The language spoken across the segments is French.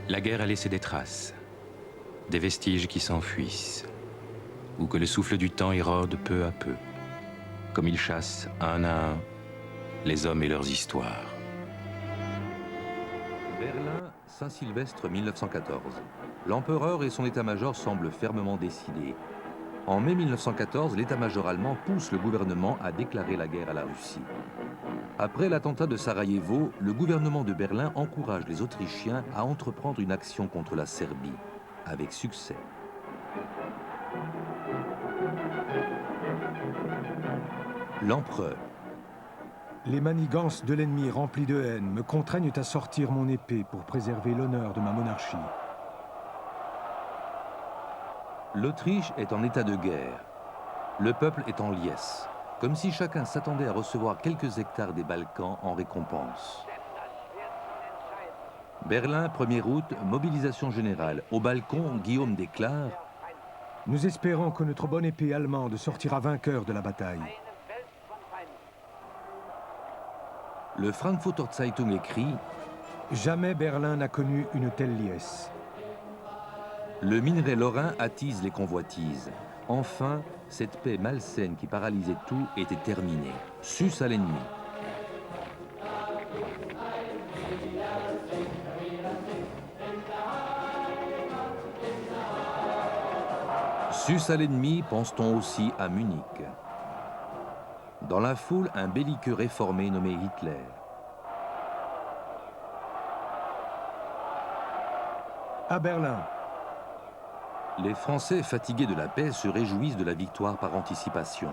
La guerre a laissé des traces, des vestiges qui s'enfuissent, ou que le souffle du temps érode peu à peu, comme il chasse un à un les hommes et leurs histoires. Berlin, Saint-Sylvestre 1914. L'empereur et son état-major semblent fermement décidés. En mai 1914, l'état-major allemand pousse le gouvernement à déclarer la guerre à la Russie. Après l'attentat de Sarajevo, le gouvernement de Berlin encourage les Autrichiens à entreprendre une action contre la Serbie, avec succès. L'empereur. Les manigances de l'ennemi remplis de haine me contraignent à sortir mon épée pour préserver l'honneur de ma monarchie. L'Autriche est en état de guerre. Le peuple est en liesse, comme si chacun s'attendait à recevoir quelques hectares des Balkans en récompense. Berlin, 1er août, mobilisation générale. Au balcon, Guillaume déclare: Nous espérons que notre bonne épée allemande sortira vainqueur de la bataille. Le Frankfurter Zeitung écrit: Jamais Berlin n'a connu une telle liesse. Le minerai lorrain attise les convoitises. Enfin, cette paix malsaine qui paralysait tout était terminée. Sus à l'ennemi. Sus à l'ennemi, pense-t-on aussi à Munich. Dans la foule, un belliqueux réformé nommé Hitler. À Berlin. Les Français fatigués de la paix se réjouissent de la victoire par anticipation.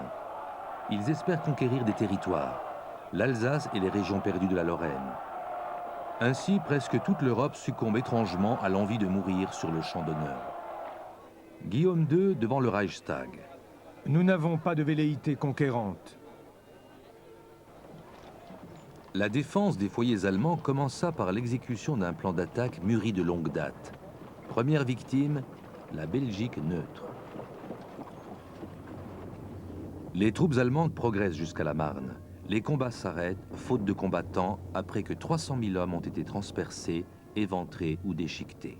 Ils espèrent conquérir des territoires, l'Alsace et les régions perdues de la Lorraine. Ainsi, presque toute l'Europe succombe étrangement à l'envie de mourir sur le champ d'honneur. Guillaume II devant le Reichstag. Nous n'avons pas de velléité conquérante. La défense des foyers allemands commença par l'exécution d'un plan d'attaque mûri de longue date. Première victime, la Belgique neutre. Les troupes allemandes progressent jusqu'à la Marne. Les combats s'arrêtent, faute de combattants, après que 300 000 hommes ont été transpercés, éventrés ou déchiquetés.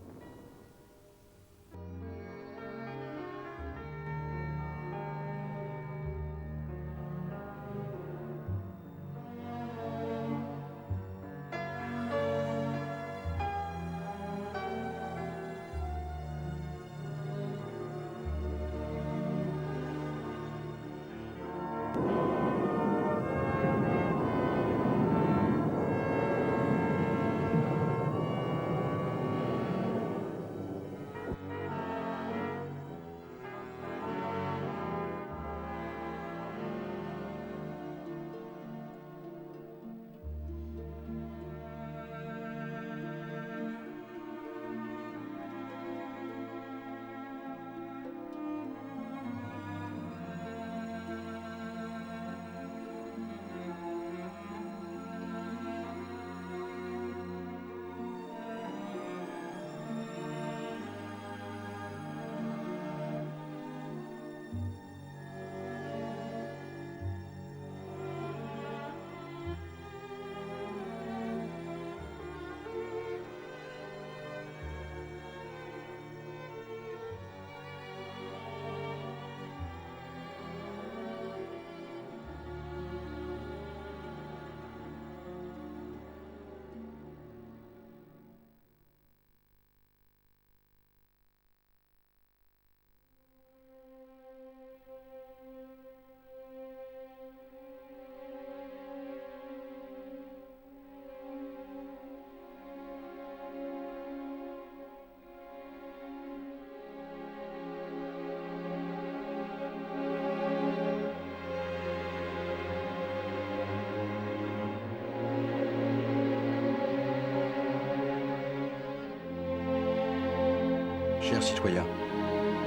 Chers citoyens,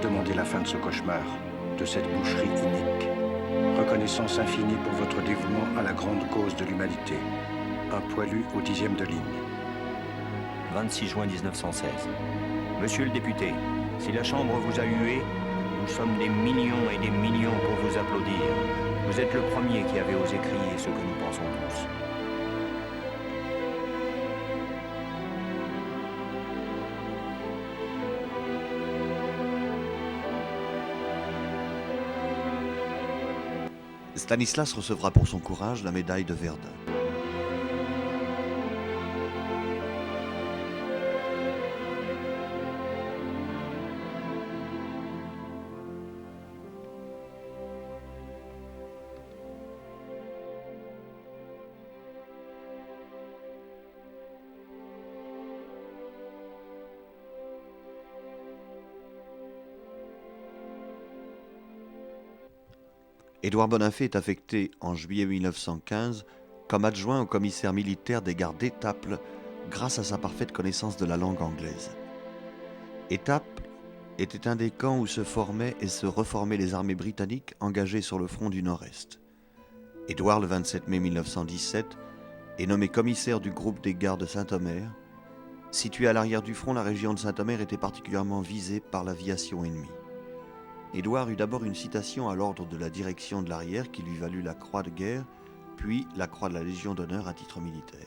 demandez la fin de ce cauchemar, de cette boucherie inique. Reconnaissance infinie pour votre dévouement à la grande cause de l'humanité. Un poilu au 10e de ligne. 26 juin 1916. Monsieur le député, si la Chambre vous a hué, nous sommes des millions et des millions pour vous applaudir. Vous êtes le premier qui avez osé crier ce que nous pensons tous. Stanislas recevra pour son courage la médaille de Verdun. Édouard Bonnaffé est affecté en juillet 1915 comme adjoint au commissaire militaire des gardes d'Étaples grâce à sa parfaite connaissance de la langue anglaise. Étaples était un des camps où se formaient et se reformaient les armées britanniques engagées sur le front du Nord-Est. Édouard, le 27 mai 1917, est nommé commissaire du groupe des gardes de Saint-Omer. Situé à l'arrière du front, la région de Saint-Omer était particulièrement visée par l'aviation ennemie. Édouard eut d'abord une citation à l'ordre de la direction de l'arrière qui lui valut la croix de guerre, puis la croix de la Légion d'honneur à titre militaire.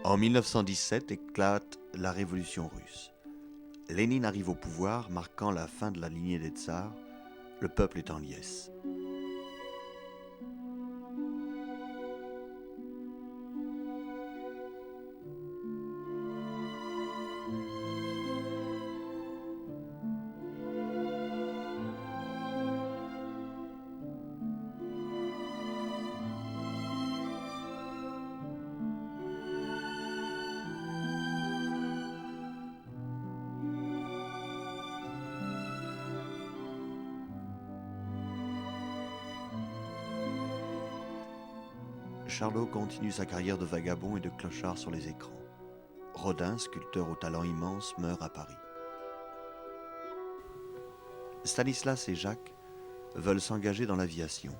En 1917 éclate la révolution russe. Lénine arrive au pouvoir, marquant la fin de la lignée des tsars. Le peuple est en liesse. Charlot continue sa carrière de vagabond et de clochard sur les écrans. Rodin, sculpteur au talent immense, meurt à Paris. Stanislas et Jacques veulent s'engager dans l'aviation.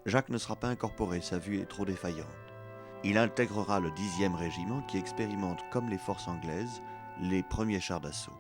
Jacques ne sera pas incorporé, sa vue est trop défaillante. Il intégrera le 10e régiment qui expérimente, comme les forces anglaises, les premiers chars d'assaut.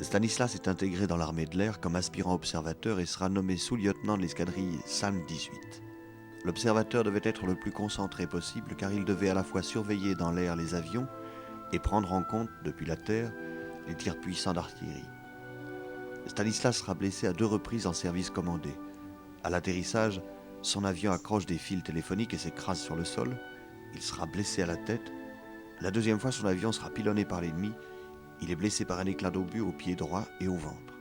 Stanislas est intégré dans l'armée de l'air comme aspirant observateur et sera nommé sous-lieutenant de l'escadrille Salm 18. L'observateur devait être le plus concentré possible car il devait à la fois surveiller dans l'air les avions et prendre en compte, depuis la terre, les tirs puissants d'artillerie. Stanislas sera blessé à 2 reprises en service commandé. À l'atterrissage, son avion accroche des fils téléphoniques et s'écrase sur le sol. Il sera blessé à la tête. La deuxième fois, son avion sera pilonné par l'ennemi. Il est blessé par un éclat d'obus au pied droit et au ventre.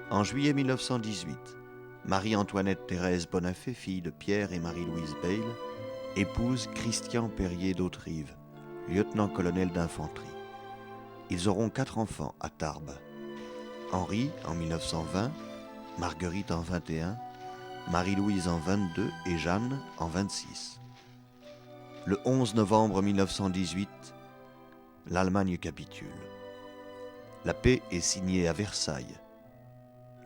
En juillet 1918, Marie-Antoinette Thérèse Bonafé, fille de Pierre et Marie-Louise Bayle, épouse Christian Perrier d'Autrive, lieutenant-colonel d'infanterie. Ils auront 4 enfants à Tarbes. Henri en 1920, Marguerite en 21, Marie-Louise en 22 et Jeanne en 26. Le 11 novembre 1918, l'Allemagne capitule. La paix est signée à Versailles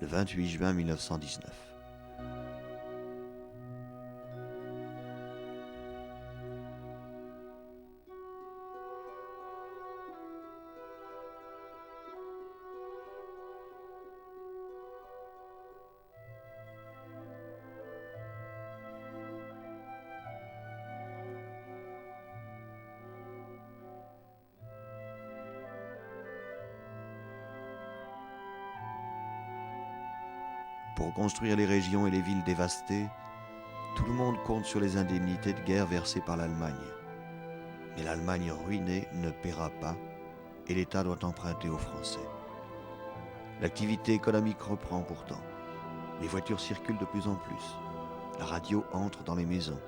le 28 juin 1919. Pour construire les régions et les villes dévastées, tout le monde compte sur les indemnités de guerre versées par l'Allemagne. Mais l'Allemagne ruinée ne paiera pas et l'État doit emprunter aux Français. L'activité économique reprend pourtant. Les voitures circulent de plus en plus. La radio entre dans les maisons.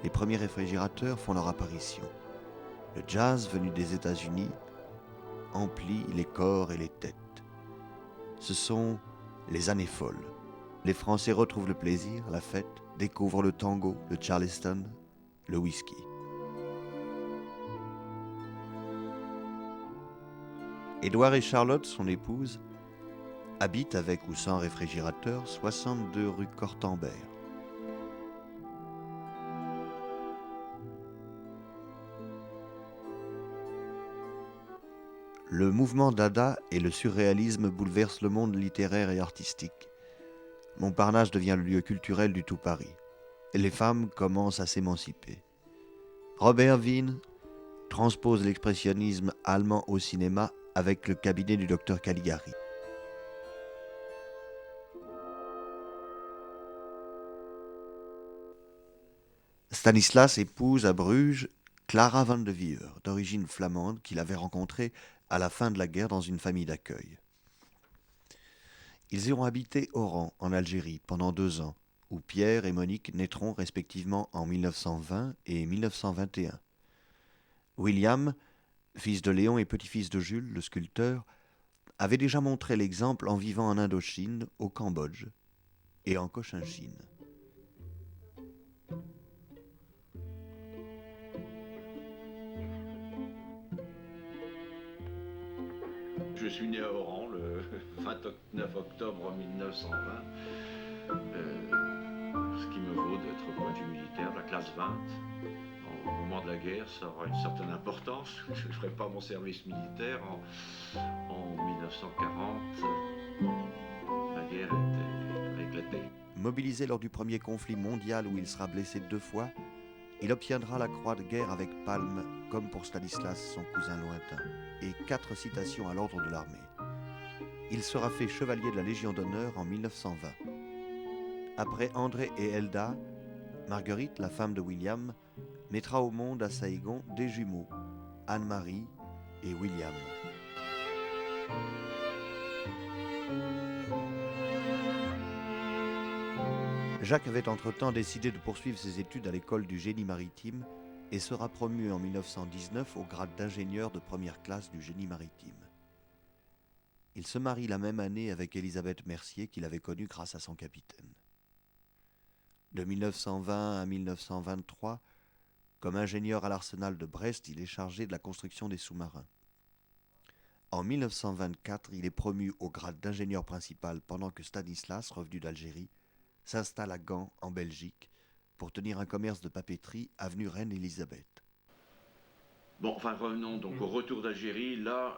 Les premiers réfrigérateurs font leur apparition. Le jazz venu des États-Unis emplit les corps et les têtes. Ce sont les années folles. Les Français retrouvent le plaisir, la fête, découvrent le tango, le charleston, le whisky. Édouard et Charlotte, son épouse, habitent avec ou sans réfrigérateur 62 rue Cortambert. Le mouvement Dada et le surréalisme bouleversent le monde littéraire et artistique. Montparnasse devient le lieu culturel du tout Paris. Les femmes commencent à s'émanciper. Robert Wiene transpose l'expressionnisme allemand au cinéma avec le cabinet du docteur Caligari. Stanislas épouse à Bruges Clara van de Viever, d'origine flamande, qu'il avait rencontrée à la fin de la guerre dans une famille d'accueil. Ils iront habiter Oran, en Algérie, pendant 2 ans, où Pierre et Monique naîtront respectivement en 1920 et 1921. William, fils de Léon et petit-fils de Jules, le sculpteur, avait déjà montré l'exemple en vivant en Indochine, au Cambodge et en Cochinchine. Je suis né à Oran le 29 octobre 1920, ce qui me vaut d'être au point de vue militaire de la classe 20. Au moment de la guerre, ça aura une certaine importance. Je ne ferai pas mon service militaire en 1940. La guerre était éclatée. Mobilisé lors du premier conflit mondial où il sera blessé 2 fois, il obtiendra la croix de guerre avec palme, comme pour Stanislas, son cousin lointain, et 4 citations à l'ordre de l'armée. Il sera fait chevalier de la Légion d'honneur en 1920. Après André et Elda, Marguerite, la femme de William, mettra au monde à Saïgon des jumeaux, Anne-Marie et William. Jacques avait entre-temps décidé de poursuivre ses études à l'école du génie maritime et sera promu en 1919 au grade d'ingénieur de première classe du génie maritime. Il se marie la même année avec Élisabeth Mercier qu'il avait connue grâce à son capitaine. De 1920 à 1923, comme ingénieur à l'arsenal de Brest, il est chargé de la construction des sous-marins. En 1924, il est promu au grade d'ingénieur principal pendant que Stanislas, revenu d'Algérie, s'installe à Gand, en Belgique, pour tenir un commerce de papeterie avenue Reine-Élisabeth. Bon, enfin revenons donc au retour d'Algérie. Là,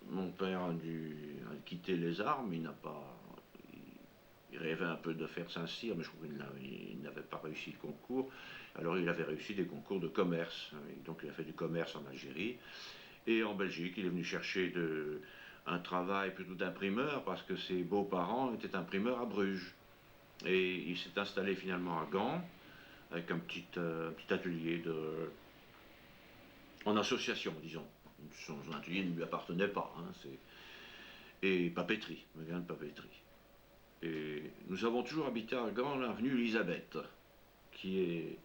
mon père a dû quitter les armes. Il rêvait un peu de faire Saint-Cyr, mais je crois qu'il n'avait pas réussi le concours. Alors il avait réussi des concours de commerce. Et donc il a fait du commerce en Algérie. Et en Belgique, il est venu chercher un travail plutôt d'imprimeur, parce que ses beaux-parents étaient imprimeurs à Bruges. Et il s'est installé finalement à Gand, avec un petit atelier en association, disons. Son atelier ne lui appartenait pas, hein, et papeterie, magasin de papeterie. Et nous avons toujours habité à Gand, l'avenue Elisabeth, qui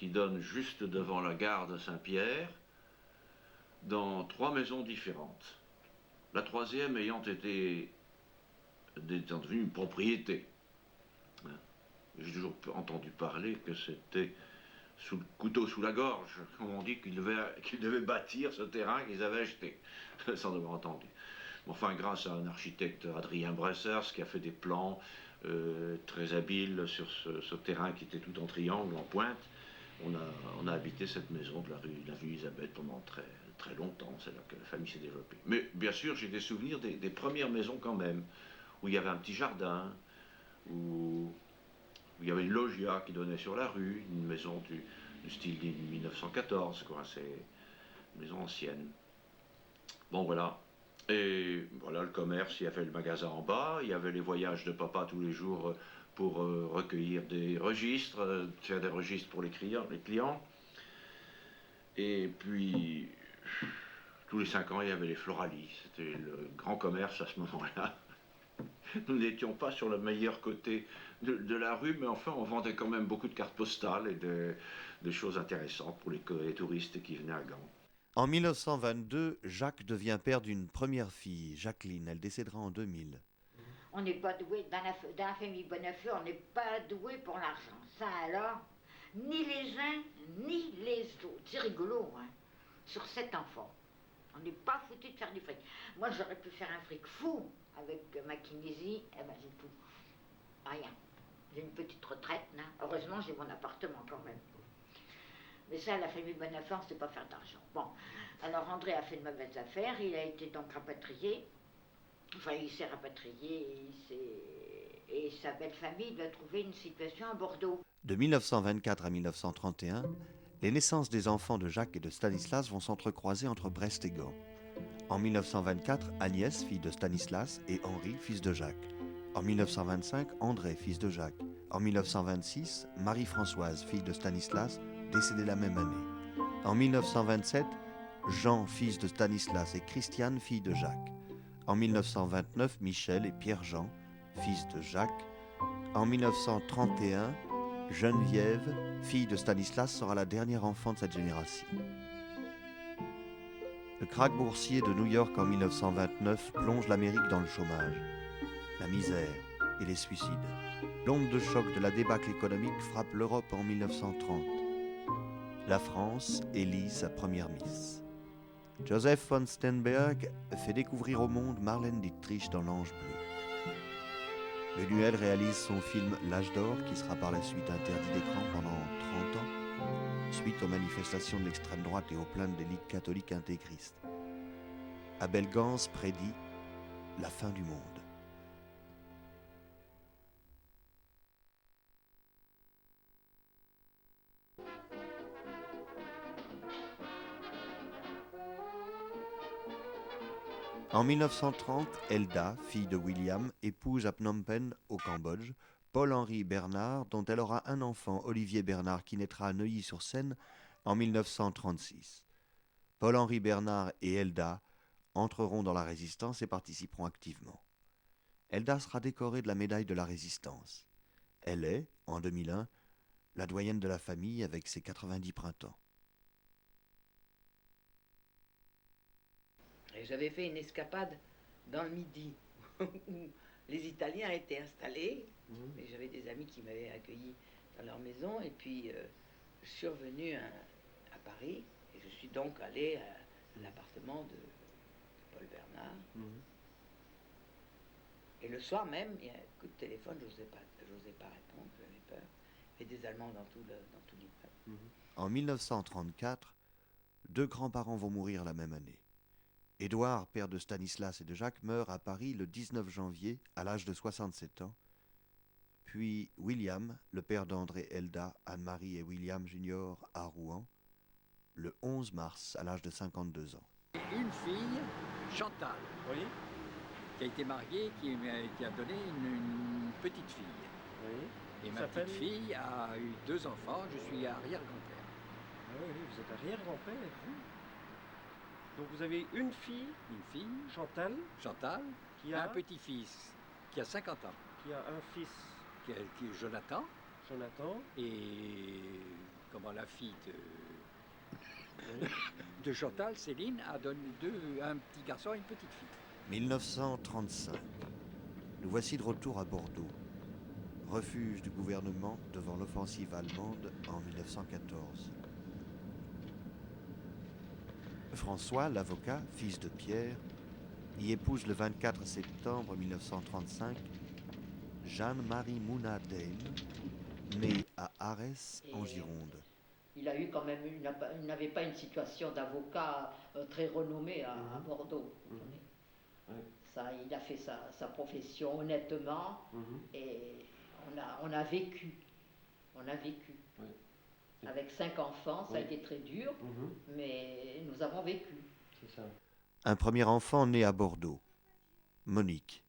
donne juste devant la gare de Saint-Pierre, dans 3 maisons différentes. La troisième ayant devenue une propriété. J'ai toujours entendu parler que c'était sous le couteau sous la gorge, comme on dit, qu'ils devaient bâtir ce terrain qu'ils avaient acheté, sans avoir entendu. Enfin, grâce à un architecte, Adrien Bressers, qui a fait des plans très habiles sur ce terrain qui était tout en triangle, en pointe, on a habité cette maison de l'avenue Elisabeth pendant très, très longtemps. C'est là que la famille s'est développée. Mais bien sûr, j'ai des souvenirs des premières maisons quand même, où il y avait un petit jardin, où il y avait une loggia qui donnait sur la rue, une maison du style de 1914, quoi. C'est une maison ancienne. Bon, voilà. Et voilà, le commerce, il y avait le magasin en bas, il y avait les voyages de papa tous les jours pour recueillir des registres, faire des registres pour les clients. Et puis, tous les 5 ans, il y avait les Floralis. C'était le grand commerce à ce moment-là. Nous n'étions pas sur le meilleur côté de la rue, mais enfin, on vendait quand même beaucoup de cartes postales et de choses intéressantes pour les touristes qui venaient à Gand. En 1922, Jacques devient père d'une première fille, Jacqueline. Elle décédera en 2000. On n'est pas doué, dans la famille Bonafé, on n'est pas doué pour l'argent. Ça alors, ni les uns, ni les autres. C'est rigolo, hein, sur 7 enfants. On n'est pas foutu de faire du fric. Moi, j'aurais pu faire un fric fou avec ma kinésie, eh ben j'ai tout. Rien. J'ai une petite retraite, hein. Heureusement, j'ai mon appartement quand même. Mais ça, la famille Bonafé, on ne sait pas faire d'argent. Bon, alors André a fait de mauvaises affaires, il a été donc rapatrié. Enfin, il s'est rapatrié et sa belle famille doit trouver une situation à Bordeaux. De 1924 à 1931, les naissances des enfants de Jacques et de Stanislas vont s'entrecroiser entre Brest et Gand. En 1924, Agnès, fille de Stanislas, et Henri, fils de Jacques. En 1925, André, fils de Jacques. En 1926, Marie-Françoise, fille de Stanislas, décédée la même année. En 1927, Jean, fils de Stanislas, et Christiane, fille de Jacques. En 1929, Michel et Pierre-Jean, fils de Jacques. En 1931, Geneviève, fille de Stanislas, sera la dernière enfant de cette génération. Le krach boursier de New York en 1929 plonge l'Amérique dans le chômage, la misère et les suicides. L'onde de choc de la débâcle économique frappe l'Europe en 1930. La France élit sa première Miss. Joseph von Sternberg fait découvrir au monde Marlène Dietrich dans L'Ange bleu. Buñuel réalise son film L'Âge d'or, qui sera par la suite interdit d'écran pendant 30 ans, suite aux manifestations de l'extrême droite et aux plaintes des ligues catholiques intégristes. Abel Gance prédit la fin du monde. En 1930, Elda, fille de William, épouse à Phnom Penh, au Cambodge, Paul-Henri Bernard, dont elle aura un enfant, Olivier Bernard, qui naîtra à Neuilly-sur-Seine en 1936. Paul-Henri Bernard et Elda entreront dans la Résistance et participeront activement. Elda sera décorée de la médaille de la Résistance. Elle est, en 2001, la doyenne de la famille avec ses 90 printemps. Et j'avais fait une escapade dans le Midi, où les Italiens étaient installés, et j'avais des amis qui m'avaient accueilli dans leur maison, et puis je suis revenu à Paris, et je suis donc allé à l'appartement de Paul Bernard. Et le soir même, il y a un coup de téléphone, je n'osais pas répondre, j'avais peur. Il y avait des Allemands dans tout l'immeuble. En 1934, 2 grands-parents vont mourir la même année. Édouard, père de Stanislas et de Jacques, meurt à Paris le 19 janvier, à l'âge de 67 ans. Puis William, le père d'André, Elda, Anne-Marie et William Junior à Rouen, le 11 mars, à l'âge de 52 ans. Une fille, Chantal, oui, qui a été mariée, qui a donné une petite fille. Oui. Et ma s'appelle petite fille a eu 2 enfants, je suis arrière-grand-père. Ah oui, oui, vous êtes arrière-grand-père. Donc vous avez une fille, Chantal, qui a un petit-fils qui a 50 ans, qui a un fils, qui est Jonathan, et comment la fille de Chantal, Céline, a donné un petit garçon et une petite fille. 1935. Nous voici de retour à Bordeaux, refuge du gouvernement devant l'offensive allemande en 1914. François, l'avocat, fils de Pierre, y épouse le 24 septembre 1935 Jeanne-Marie Mouna Dame, née à Arès, en Gironde. Il a eu quand même, il n'avait pas une situation d'avocat très renommé à Bordeaux. Ça, il a fait sa profession honnêtement et on a vécu. Avec 5 enfants, ça a été très dur, mais nous avons vécu. C'est ça. Un premier enfant né à Bordeaux, Monique.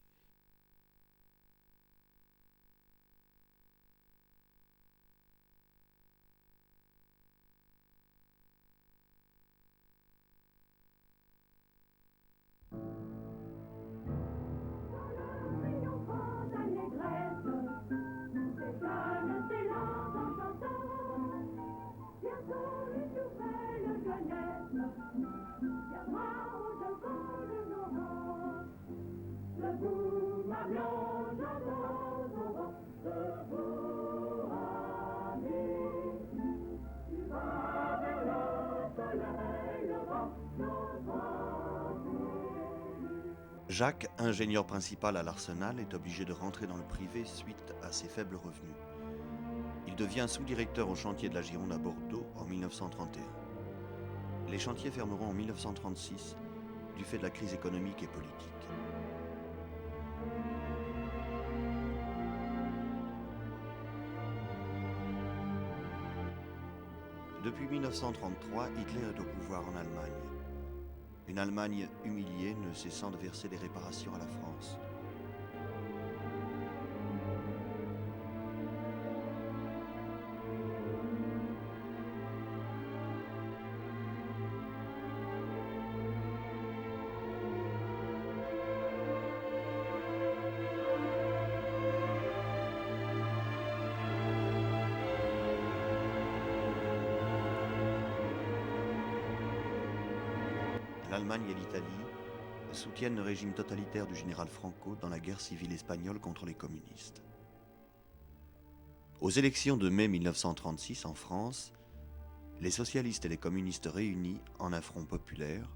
Jacques, ingénieur principal à l'Arsenal, est obligé de rentrer dans le privé suite à ses faibles revenus. Il devient sous-directeur au chantier de la Gironde à Bordeaux en 1931. Les chantiers fermeront en 1936 du fait de la crise économique et politique. Depuis 1933, Hitler est au pouvoir en Allemagne. Une Allemagne humiliée, ne cessant de verser des réparations à la France. L'Allemagne et l'Italie soutiennent le régime totalitaire du général Franco dans la guerre civile espagnole contre les communistes. Aux élections de mai 1936 en France, les socialistes et les communistes réunis en un front populaire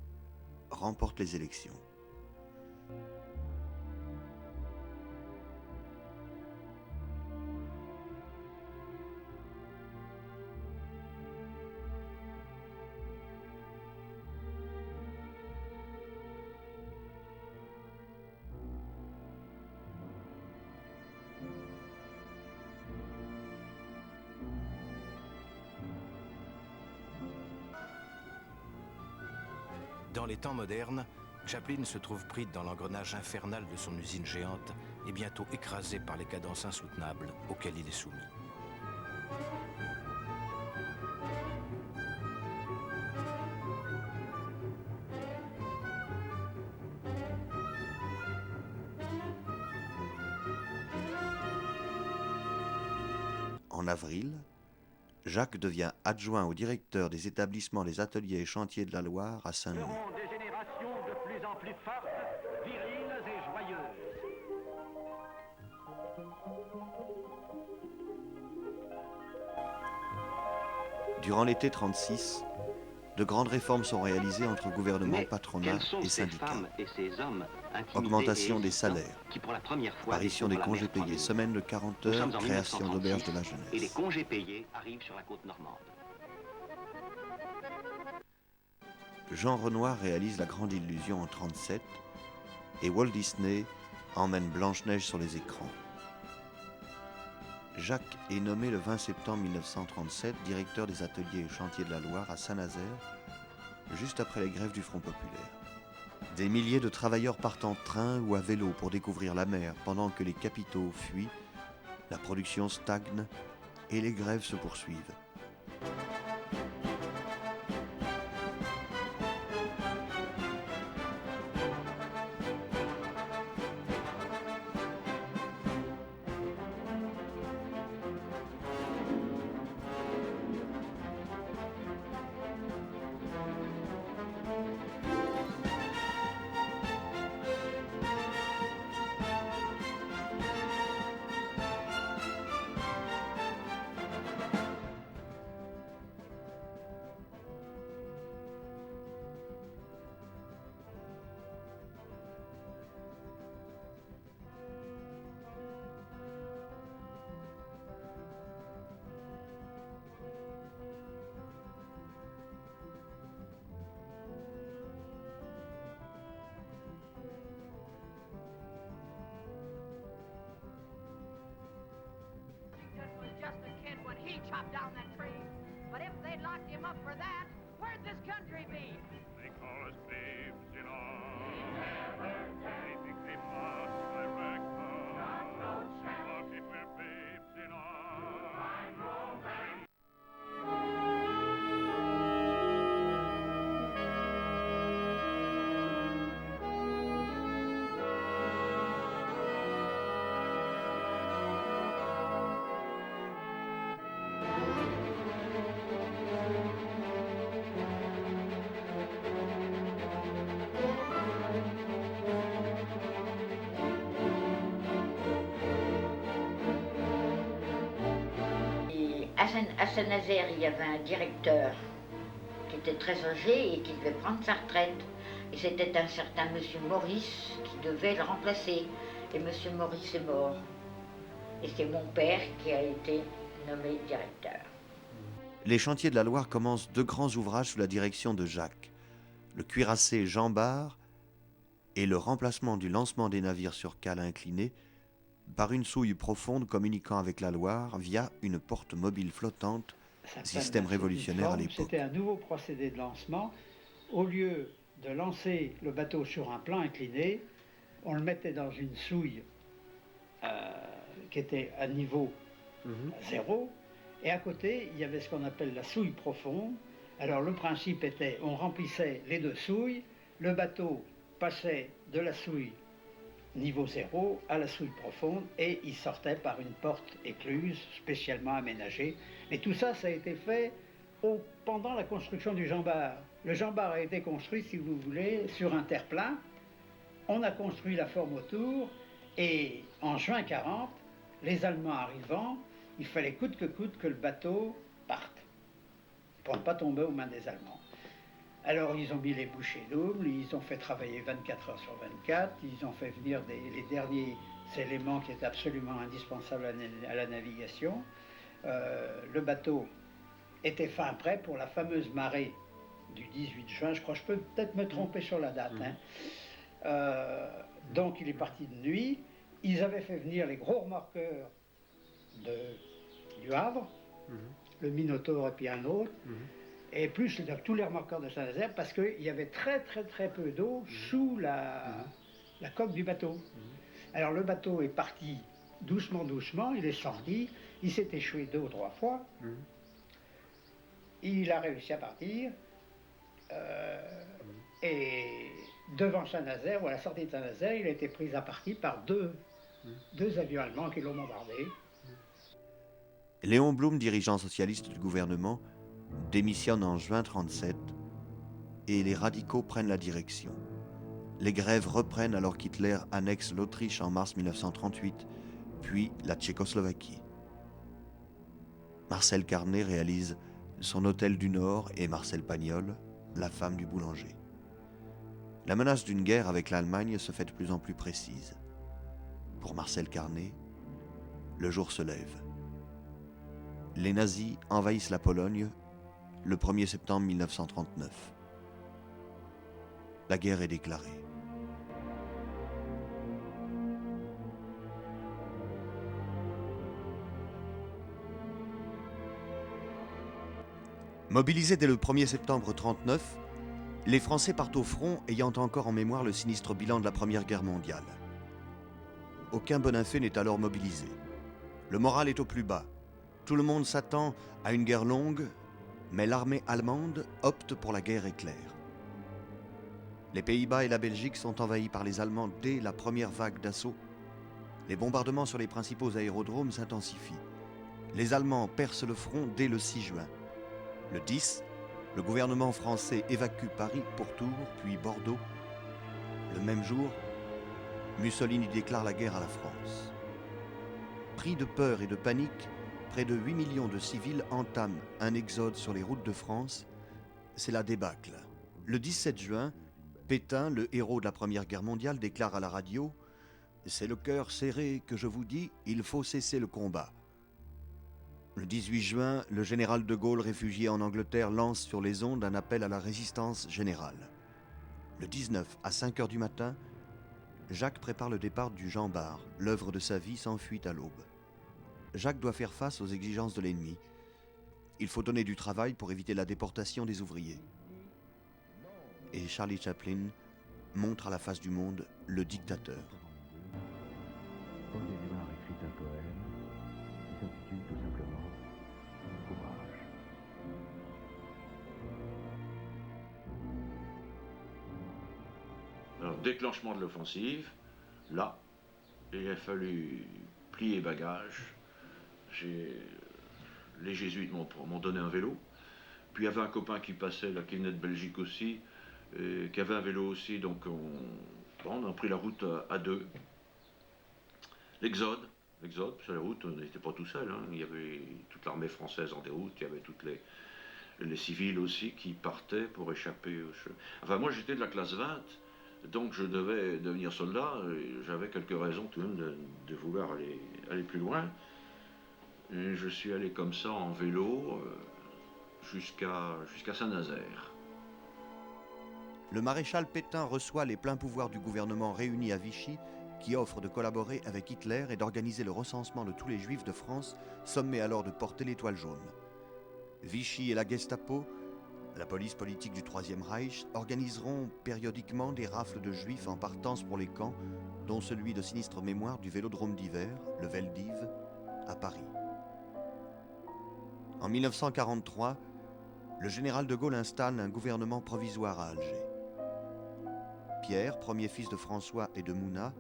remportent les élections. Dans les temps modernes, Chaplin se trouve pris dans l'engrenage infernal de son usine géante et bientôt écrasé par les cadences insoutenables auxquelles il est soumis. En avril, Jacques devient adjoint au directeur des établissements des ateliers et chantiers de la Loire à Saint-Louis. Des générations de plus en plus fortes, viriles et joyeuses. Durant l'été 36, de grandes réformes sont réalisées entre gouvernement, patronat et syndicats. Augmentation des salaires, apparition des congés payés, semaine de 40 heures, création d'auberges de la jeunesse. Et les congés payés arrivent sur la côte normande. Jean Renoir réalise La Grande Illusion en 37 et Walt Disney emmène Blanche-Neige sur les écrans. Jacques est nommé le 20 septembre 1937 directeur des ateliers et chantiers de la Loire à Saint-Nazaire, juste après les grèves du Front populaire. Des milliers de travailleurs partent en train ou à vélo pour découvrir la mer pendant que les capitaux fuient La production stagne et les grèves se poursuivent. He chopped down that tree. But if they'd locked him up for that, where'd this country be? They call us babes in arms. They think they must direct us. But if we're babes in arms. À Saint-Nazaire, il y avait un directeur qui était très âgé et qui devait prendre sa retraite. Et c'était un certain monsieur Maurice qui devait le remplacer. Et monsieur Maurice est mort. Et c'est mon père qui a été nommé directeur. Les chantiers de la Loire commencent deux grands ouvrages sous la direction de Jacques. Le cuirassé Jean Bart et le remplacement du lancement des navires sur cale inclinée par une souille profonde communiquant avec la Loire via une porte mobile flottante, système révolutionnaire à l'époque. C'était un nouveau procédé de lancement. Au lieu de lancer le bateau sur un plan incliné, on le mettait dans une souille qui était à niveau zéro, et à côté, il y avait ce qu'on appelle la souille profonde. Alors le principe était, on remplissait les deux souilles, le bateau passait de la souille niveau zéro à la souille profonde et il sortait par une porte écluse spécialement aménagée. Et tout ça, ça a été fait pendant la construction du Jean Bart. Le Jean Bart a été construit, si vous voulez, sur un terre-plein. On a construit la forme autour et en juin 40, les Allemands arrivant, il fallait coûte que le bateau parte pour ne pas tomber aux mains des Allemands. Alors ils ont mis les bouchées doubles, ils ont fait travailler 24 heures sur 24, ils ont fait venir les derniers éléments qui étaient absolument indispensables à la navigation. Le bateau était fin prêt pour la fameuse marée du 18 juin, je crois que je peux peut-être me tromper sur la date. Donc il est parti de nuit, ils avaient fait venir les gros remorqueurs du Havre, le Minotaure et puis un autre, et plus tous les remorqueurs de Saint-Nazaire, parce qu'il y avait très peu d'eau sous la coque du bateau. Alors le bateau est parti doucement, il est sorti, il s'est échoué 2 ou 3 fois, il a réussi à partir, et devant Saint-Nazaire, ou à la sortie de Saint-Nazaire, il a été pris à partie par deux avions allemands qui l'ont bombardé. Léon Blum, dirigeant socialiste du gouvernement, démissionne en juin 1937 et les radicaux prennent la direction. Les grèves reprennent alors qu'Hitler annexe l'Autriche en mars 1938, puis la Tchécoslovaquie. Marcel Carnet réalise Son Hôtel du Nord et Marcel Pagnol, La femme du boulanger. La menace d'une guerre avec l'Allemagne se fait de plus en plus précise. Pour Marcel Carnet, le jour se lève. Les nazis envahissent la Pologne le 1er septembre 1939. La guerre est déclarée. Mobilisés dès le 1er septembre 1939, les Français partent au front ayant encore en mémoire le sinistre bilan de la Première Guerre mondiale. Aucun Bonafé n'est alors mobilisé. Le moral est au plus bas. Tout le monde s'attend à une guerre longue, mais l'armée allemande opte pour la guerre éclair. Les Pays-Bas et la Belgique sont envahis par les Allemands dès la première vague d'assaut. Les bombardements sur les principaux aérodromes s'intensifient. Les Allemands percent le front dès le 6 juin. Le 10, le gouvernement français évacue Paris pour Tours, puis Bordeaux. Le même jour, Mussolini déclare la guerre à la France. Pris de peur et de panique, près de 8 millions de civils entament un exode sur les routes de France. C'est la débâcle. Le 17 juin, Pétain, le héros de la Première Guerre mondiale, déclare à la radio « C'est le cœur serré que je vous dis, il faut cesser le combat ». Le 18 juin, le général de Gaulle, réfugié en Angleterre, lance sur les ondes un appel à la résistance générale. Le 19, à 5 heures du matin, Jacques prépare le départ du Jean Bart. L'œuvre de sa vie s'enfuit à l'aube. Jacques doit faire face aux exigences de l'ennemi. Il faut donner du travail pour éviter la déportation des ouvriers. Et Charlie Chaplin montre à la face du monde le dictateur. Paul Éluard écrit un poème qui s'intitule tout simplement Courage. Alors, déclenchement de l'offensive, là, il a fallu plier bagages. Les jésuites m'ont donné un vélo. Puis il y avait un copain qui passait, là, qui venait de Belgique aussi, qui avait un vélo aussi, donc on a pris la route à deux. L'exode, sur la route, on n'était pas tout seul, hein. Il y avait toute l'armée française en déroute, il y avait toutes les civils aussi qui partaient pour échapper au feu. Enfin, moi j'étais de la classe 20, donc je devais devenir soldat, et j'avais quelques raisons tout de même de vouloir aller plus loin. Et je suis allé comme ça en vélo jusqu'à Saint-Nazaire. Le maréchal Pétain reçoit les pleins pouvoirs du gouvernement réuni à Vichy, qui offre de collaborer avec Hitler et d'organiser le recensement de tous les juifs de France, sommés alors de porter l'étoile jaune. Vichy et la Gestapo, la police politique du Troisième Reich, organiseront périodiquement des rafles de juifs en partance pour les camps, dont celui de sinistre mémoire du Vélodrome d'hiver, le Veldiv, à Paris. En 1943, le général de Gaulle installe un gouvernement provisoire à Alger. Pierre, premier fils de François et de Mouna,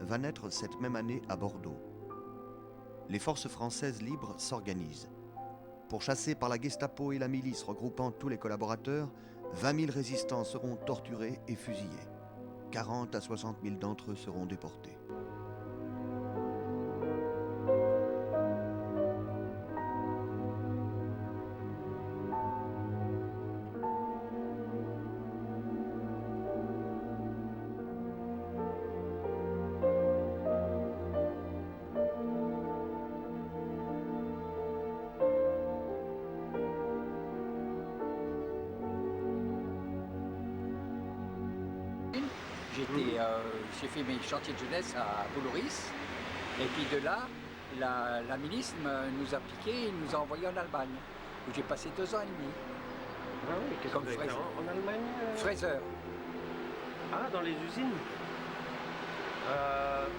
va naître cette même année à Bordeaux. Les forces françaises libres s'organisent. Pourchassés par la Gestapo et la milice regroupant tous les collaborateurs, 20 000 résistants seront torturés et fusillés. 40 à 60 000 d'entre eux seront déportés. J'ai fait mes chantiers de jeunesse à Boulouris, et puis de là, la milice nous a piqué et nous a envoyés en Allemagne, où j'ai passé 2 ans et demi. Ah oui, qu'est-ce que vous avez fait en Allemagne Fraiseur. Ah, dans les usines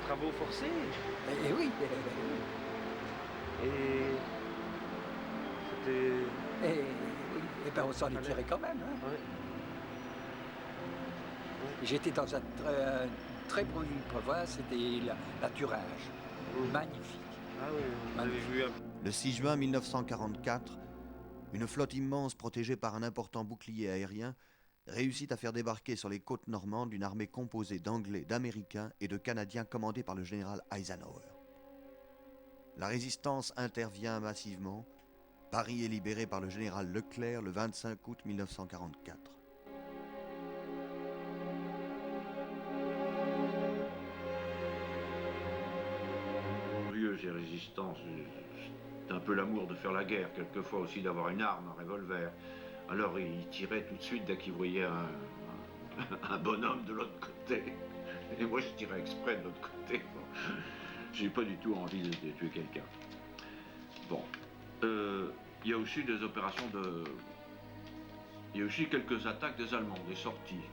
travaux forcés Et oui. Et c'était... Et ben on s'en est tiré quand même. Hein. Ouais. J'étais dans une très bonne province, c'était la Thuringe. Magnifique. Ah oui, vous avez vu un... Le 6 juin 1944, une flotte immense protégée par un important bouclier aérien réussit à faire débarquer sur les côtes normandes une armée composée d'Anglais, d'Américains et de Canadiens commandée par le général Eisenhower. La résistance intervient massivement. Paris est libéré par le général Leclerc le 25 août 1944. Et résistance, c'est un peu l'amour de faire la guerre, quelquefois aussi d'avoir une arme, un revolver. Alors il tirait tout de suite dès qu'il voyait un bonhomme de l'autre côté. Et moi je tirais exprès de l'autre côté. Bon. J'ai pas du tout envie de tuer quelqu'un. Bon. Il y a aussi des opérations de... Il y a aussi quelques attaques des Allemands, des sorties.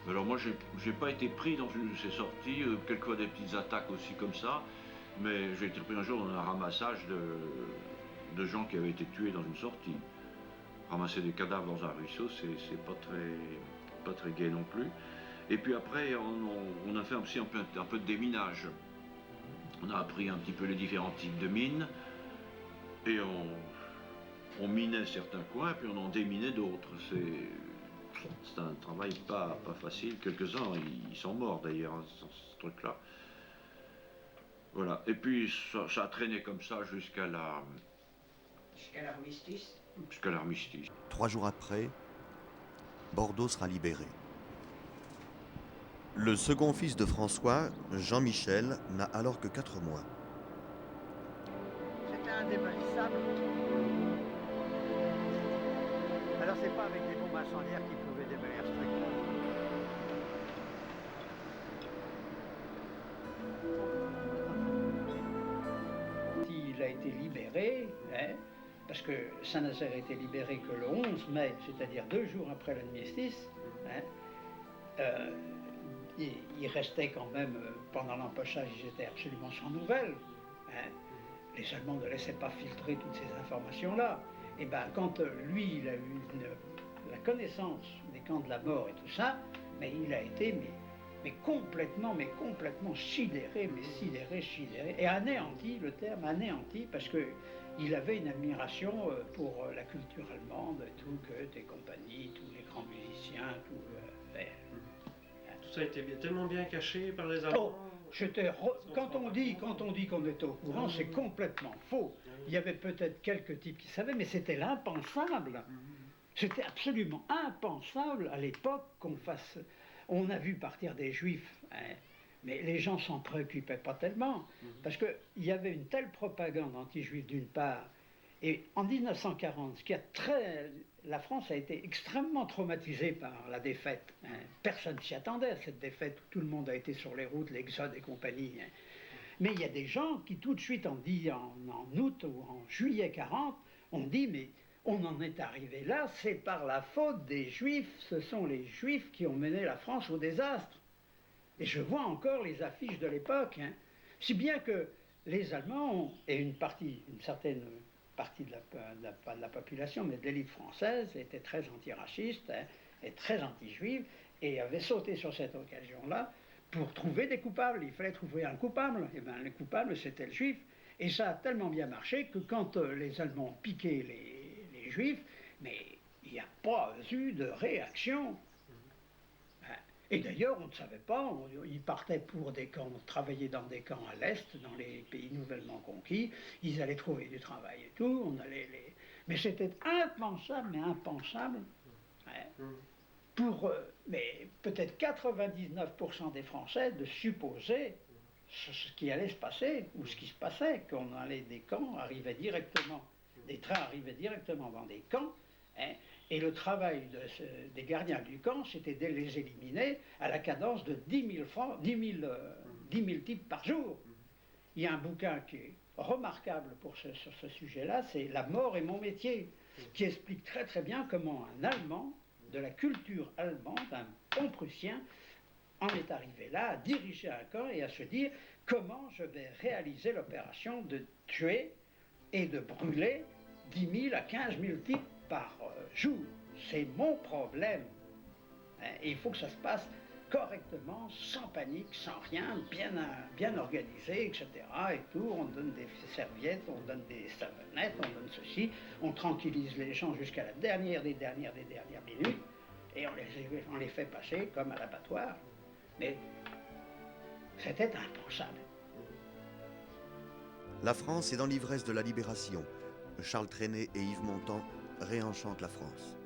Alors moi j'ai pas été pris dans une de ces sorties, quelquefois des petites attaques aussi comme ça. Mais j'ai été pris un jour dans un ramassage de gens qui avaient été tués dans une sortie. Ramasser des cadavres dans un ruisseau, c'est pas très gai non plus. Et puis après, on a fait aussi un peu de déminage. On a appris un petit peu les différents types de mines. Et on minait certains coins, puis on en déminait d'autres. C'est un travail pas facile. Quelques-uns, ils sont morts d'ailleurs, hein, sur ce truc-là. Voilà. Et puis ça a traîné comme ça jusqu'à l'armistice. Jusqu'à l'armistice. 3 jours après, Bordeaux sera libéré. Le second fils de François, Jean-Michel, n'a alors que 4 mois. C'était indémolissable. Alors c'est pas avec des bombes incendiaires qui pouvaient démolir ce truc. Il a été libéré, hein, parce que Saint-Nazaire a été libéré que le 11 mai, c'est-à-dire 2 jours après l'armistice. Hein, il restait quand même, pendant l'empochage, ils étaient absolument sans nouvelles. Hein. Les Allemands ne laissaient pas filtrer toutes ces informations-là. Et bien, quand lui, il a eu la connaissance des camps de la mort et tout ça, mais il a été complètement sidéré, et anéanti, le terme anéanti, parce qu'il avait une admiration pour la culture allemande, tout, que des compagnies, tous les grands musiciens, tout. Tout ça a été tellement bien caché par les Allemands. Quand on dit qu'on était au courant, c'est complètement faux. Il y avait peut-être quelques types qui savaient, mais c'était l'impensable. C'était absolument impensable à l'époque qu'on fasse... On a vu partir des Juifs, hein, mais les gens s'en préoccupaient pas tellement, parce qu'il y avait une telle propagande anti-juive d'une part, et en 1940, la France a été extrêmement traumatisée par la défaite. Hein. Personne s'y attendait à cette défaite, où tout le monde a été sur les routes, l'Exode et compagnie. Hein. Mais il y a des gens qui tout de suite ont dit en août ou en juillet 40, on dit mais on en est arrivé là, c'est par la faute des Juifs, ce sont les Juifs qui ont mené la France au désastre. Et je vois encore les affiches de l'époque, hein. Si bien que les Allemands, et une certaine partie de la population, mais de l'élite française, était très antiraciste, hein, et très anti-juive, et avait sauté sur cette occasion-là pour trouver des coupables. Il fallait trouver un coupable. Et bien, le coupable, c'était le juif. Et ça a tellement bien marché que quand les Allemands ont piqué les Juifs, mais il n'y a pas eu de réaction. Et d'ailleurs, on ne savait pas, ils partaient pour des camps, travaillaient dans des camps à l'Est, dans les pays nouvellement conquis, ils allaient trouver du travail et tout, mais c'était impensable, mais peut-être 99% des Français de supposer ce qui allait se passer, ou ce qui se passait, qu'on allait des camps, arrivait directement, des trains arrivaient directement dans des camps, hein, et le travail des gardiens du camp, c'était de les éliminer à la cadence de 10 000 types par jour. Il y a un bouquin qui est remarquable sur ce sujet-là, c'est « La mort est mon métier », qui explique très très bien comment un Allemand, de la culture allemande, un bon Prussien, en est arrivé là, à diriger un camp et à se dire comment je vais réaliser l'opération de tuer et de brûler 10 000 à 15 000 types par jour. C'est mon problème. Hein, et il faut que ça se passe correctement, sans panique, sans rien, bien organisé, etc. Et tout. On donne des serviettes, on donne des savonnettes, on donne ceci, on tranquillise les gens jusqu'à la dernière des dernières minutes, et on les fait passer comme à l'abattoir. Mais c'était impensable. La France est dans l'ivresse de la libération. Charles Trenet et Yves Montand réenchantent la France.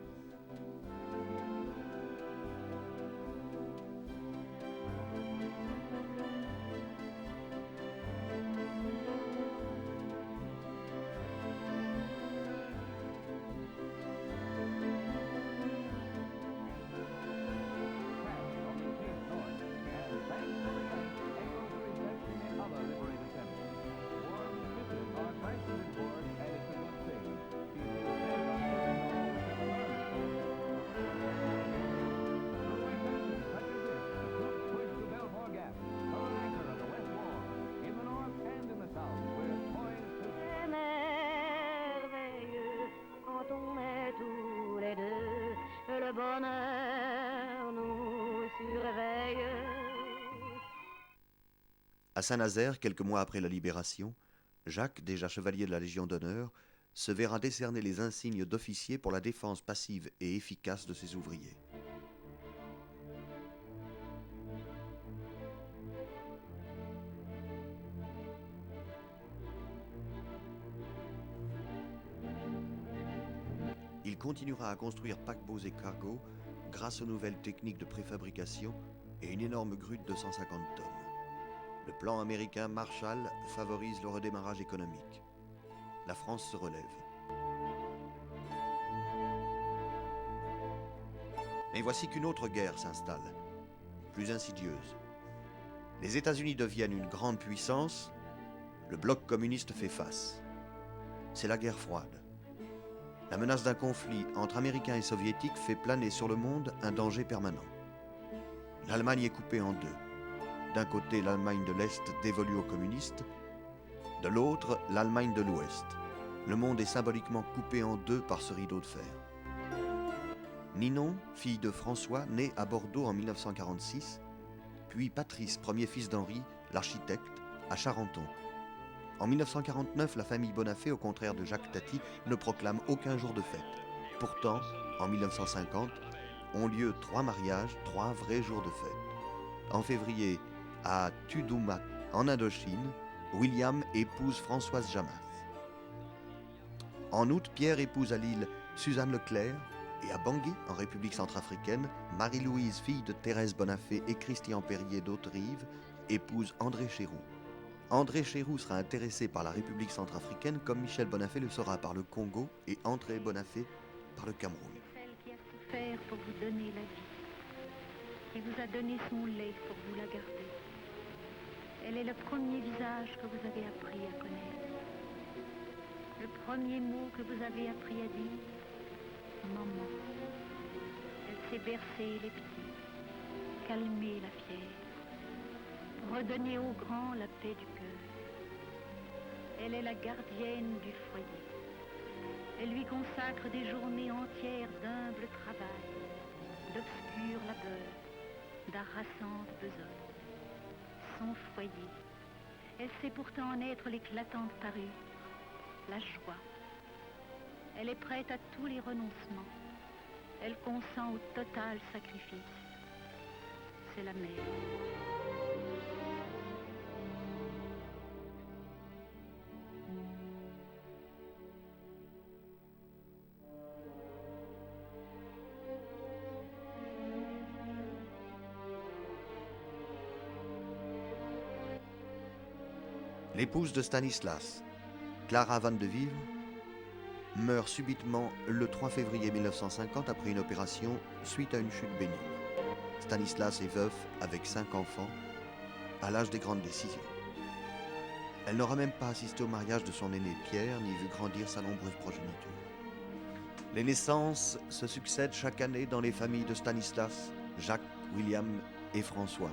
À Saint-Nazaire, quelques mois après la Libération, Jacques, déjà chevalier de la Légion d'honneur, se verra décerner les insignes d'officier pour la défense passive et efficace de ses ouvriers. Il continuera à construire paquebots et cargos grâce aux nouvelles techniques de préfabrication et une énorme grue de 250 tonnes. Le plan américain Marshall favorise le redémarrage économique. La France se relève. Mais voici qu'une autre guerre s'installe, plus insidieuse. Les États-Unis deviennent une grande puissance, le bloc communiste fait face. C'est la guerre froide. La menace d'un conflit entre Américains et Soviétiques fait planer sur le monde un danger permanent. L'Allemagne est coupée en deux. D'un côté, l'Allemagne de l'Est dévolue aux communistes, de l'autre, l'Allemagne de l'Ouest. Le monde est symboliquement coupé en deux par ce rideau de fer. Ninon, fille de François, née à Bordeaux en 1946, puis Patrice, premier fils d'Henri, l'architecte, à Charenton. En 1949, la famille Bonafé, au contraire de Jacques Tati, ne proclame aucun jour de fête. Pourtant, en 1950, ont lieu 3 mariages, 3 vrais jours de fête. En février, à Tudoumak, en Indochine, William épouse Françoise Jamas. En août, Pierre épouse à Lille Suzanne Leclerc, et à Bangui, en République centrafricaine, Marie-Louise, fille de Thérèse Bonafé et Christian Perrier d'Haute-Rive, épouse André Chéroux. André Chéroux sera intéressé par la République centrafricaine comme Michel Bonafé le sera par le Congo et André Bonafé par le Cameroun. Celle qui a souffert pour vous donner la vie, qui vous a donné son lait pour vous la garder. Elle est le premier visage que vous avez appris à connaître. Le premier mot que vous avez appris à dire, maman. Elle sait bercer les petits, calmer la fièvre, redonner aux grands la paix du cœur. Elle est la gardienne du foyer. Elle lui consacre des journées entières d'humble travail, d'obscur labeur, d'harassante besogne. Son foyer. Elle sait pourtant en être l'éclatante parure, la joie. Elle est prête à tous les renoncements. Elle consent au total sacrifice. C'est la mère. L'épouse de Stanislas, Clara Van de Vivre, meurt subitement le 3 février 1950 après une opération suite à une chute bénigne. Stanislas est veuf avec 5 enfants à l'âge des grandes décisions. Elle n'aura même pas assisté au mariage de son aîné Pierre ni vu grandir sa nombreuse progéniture. Les naissances se succèdent chaque année dans les familles de Stanislas, Jacques, William et François.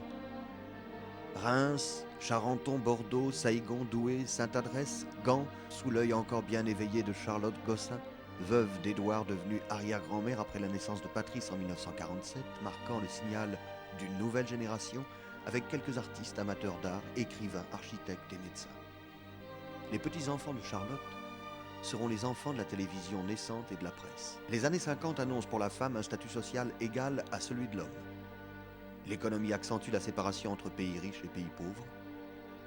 Reims, Charenton, Bordeaux, Saïgon, Douai, Sainte-Adresse, Gand, sous l'œil encore bien éveillé de Charlotte Gossin, veuve d'Édouard devenue arrière-grand-mère après la naissance de Patrice en 1947, marquant le signal d'une nouvelle génération avec quelques artistes amateurs d'art, écrivains, architectes et médecins. Les petits-enfants de Charlotte seront les enfants de la télévision naissante et de la presse. Les années 50 annoncent pour la femme un statut social égal à celui de l'homme. L'économie accentue la séparation entre pays riches et pays pauvres.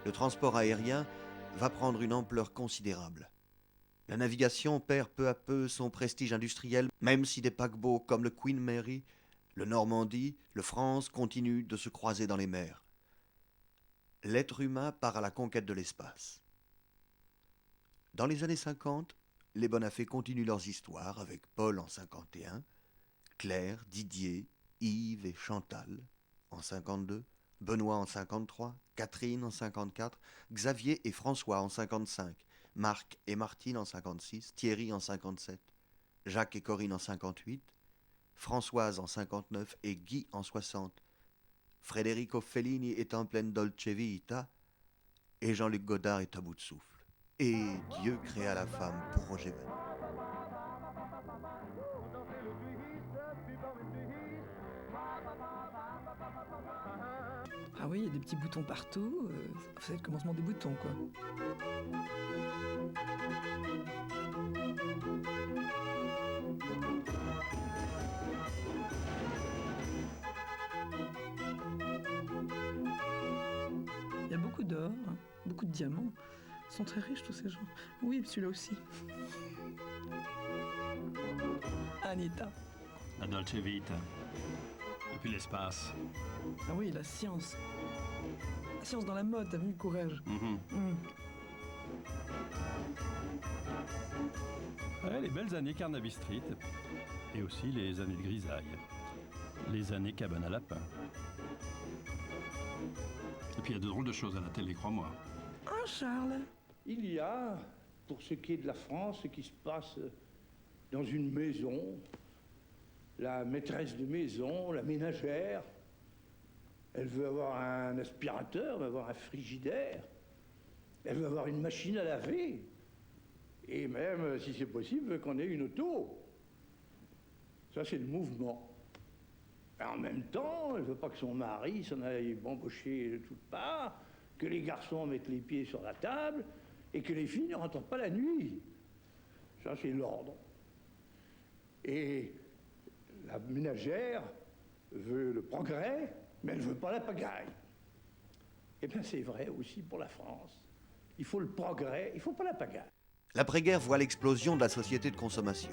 Le transport aérien va prendre une ampleur considérable. La navigation perd peu à peu son prestige industriel, même si des paquebots comme le Queen Mary, le Normandie, le France continuent de se croiser dans les mers. L'être humain part à la conquête de l'espace. Dans les années 50, les Bonafé continuent leurs histoires avec Paul en 51, Claire, Didier, Yves et Chantal en 52, Benoît en 53, Catherine en 54, Xavier et François en 55, Marc et Martine en 56, Thierry en 57, Jacques et Corinne en 58, Françoise en 59 et Guy en 60. Federico Fellini est en pleine dolce vita et Jean-Luc Godard est à bout de souffle. Et Dieu créa la femme pour Roger Vadim. oui, il y a des petits boutons partout. C'est le commencement des boutons, quoi. Il y a beaucoup d'or, hein, beaucoup de diamants. Ils sont très riches, tous ces gens. Oui, celui-là aussi. Anita. La Dolce Vita. Et puis l'espace. Ah oui, la science. La science dans la mode, t'as vu le courage. Ouais, les belles années Carnaby Street. Et aussi les années de grisaille. Les années cabane à lapin. Et puis il y a de drôles de choses à la télé, crois-moi. Ah, Charles. Il y a, pour ce qui est de la France, ce qui se passe dans une maison. La maîtresse de maison, la ménagère, elle veut avoir un aspirateur, elle veut avoir un frigidaire, elle veut avoir une machine à laver, et même, si c'est possible, qu'on ait une auto. Ça, c'est le mouvement. Et en même temps, elle veut pas que son mari s'en aille bambocher de toutes parts, que les garçons mettent les pieds sur la table, et que les filles ne rentrent pas la nuit. Ça, c'est l'ordre. Et la ménagère veut le progrès, mais elle ne veut pas la pagaille. Eh bien, c'est vrai aussi pour la France. Il faut le progrès, il ne faut pas la pagaille. L'après-guerre voit l'explosion de la société de consommation.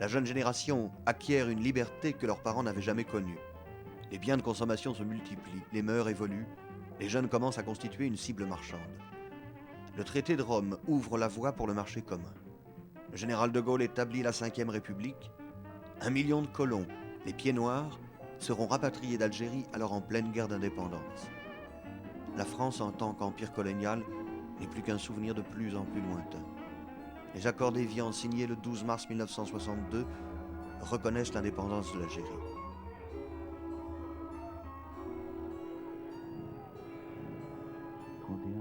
La jeune génération acquiert une liberté que leurs parents n'avaient jamais connue. Les biens de consommation se multiplient, les mœurs évoluent, les jeunes commencent à constituer une cible marchande. Le traité de Rome ouvre la voie pour le marché commun. Le général de Gaulle établit la Ve République. 1 million de colons, les pieds noirs, seront rapatriés d'Algérie alors en pleine guerre d'indépendance. La France en tant qu'empire colonial n'est plus qu'un souvenir de plus en plus lointain. Les accords d'Évian signés le 12 mars 1962 reconnaissent l'indépendance de l'Algérie.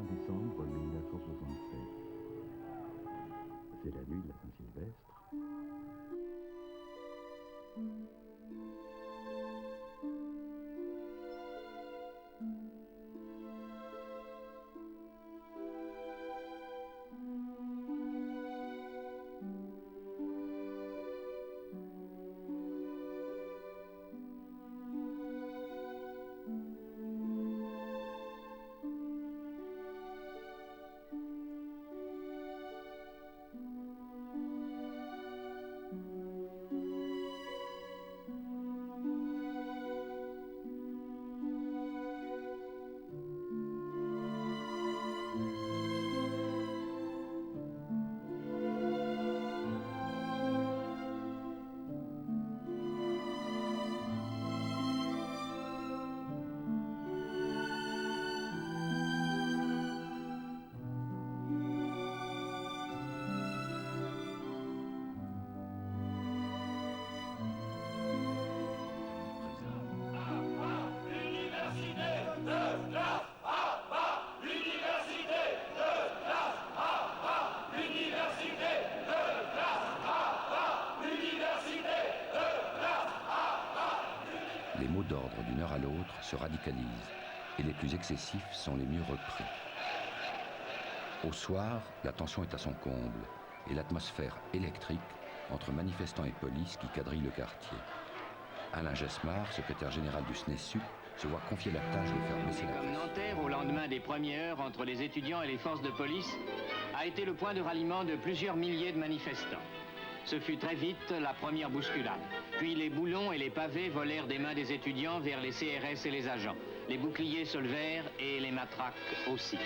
Décembre 1967. C'est la nuit de la Saint-Sylvestre. Les mots d'ordre d'une heure à l'autre se radicalisent et les plus excessifs sont les mieux repris. Au soir, la tension est à son comble et l'atmosphère électrique entre manifestants et police qui quadrillent le quartier. Alain Gesmar, secrétaire général du SNESU, se voit confier la tâche de faire baisser la pression. Nanterre, au lendemain des premières heures entre les étudiants et les forces de police, a été le point de ralliement de plusieurs milliers de manifestants. Ce fut très vite la première bousculade. Puis les boulons et les pavés volèrent des mains des étudiants vers les CRS et les agents. Les boucliers se levèrent et les matraques aussi.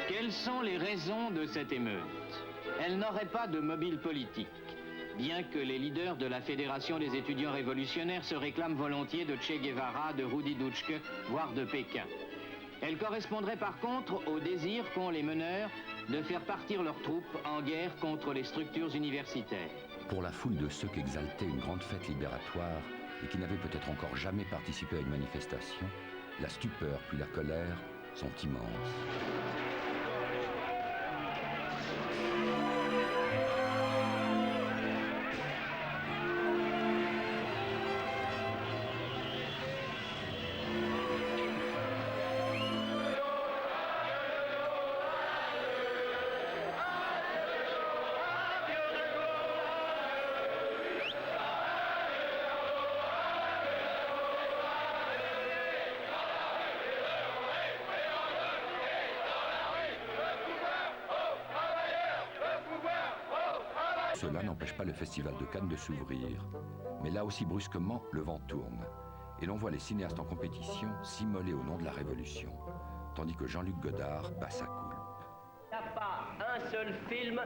Quelles sont les raisons de cette émeute? Elle n'aurait pas de mobile politique, bien que les leaders de la Fédération des étudiants révolutionnaires se réclament volontiers de Che Guevara, de Rudi Dutschke, voire de Pékin. Elle correspondrait par contre au désir qu'ont les meneurs de faire partir leurs troupes en guerre contre les structures universitaires. Pour la foule de ceux qu'exaltait une grande fête libératoire et qui n'avaient peut-être encore jamais participé à une manifestation, la stupeur puis la colère sont immenses. Cela n'empêche pas le festival de Cannes de s'ouvrir. Mais là aussi brusquement, le vent tourne. Et l'on voit les cinéastes en compétition s'immoler au nom de la Révolution. Tandis que Jean-Luc Godard bat sa coulpe. Il n'y a pas un seul film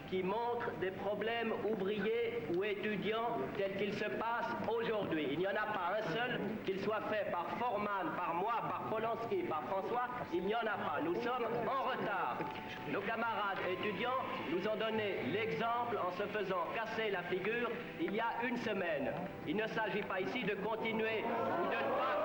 qui montre des problèmes ouvriers ou étudiants tels qu'ils se passent aujourd'hui. Il n'y en a pas un seul, qu'il soit fait par Forman, par moi, par Polanski, par François, il n'y en a pas. Nous sommes en retard. Nos camarades étudiants nous ont donné l'exemple en se faisant casser la figure il y a une semaine. Il ne s'agit pas ici de continuer ou de ne pas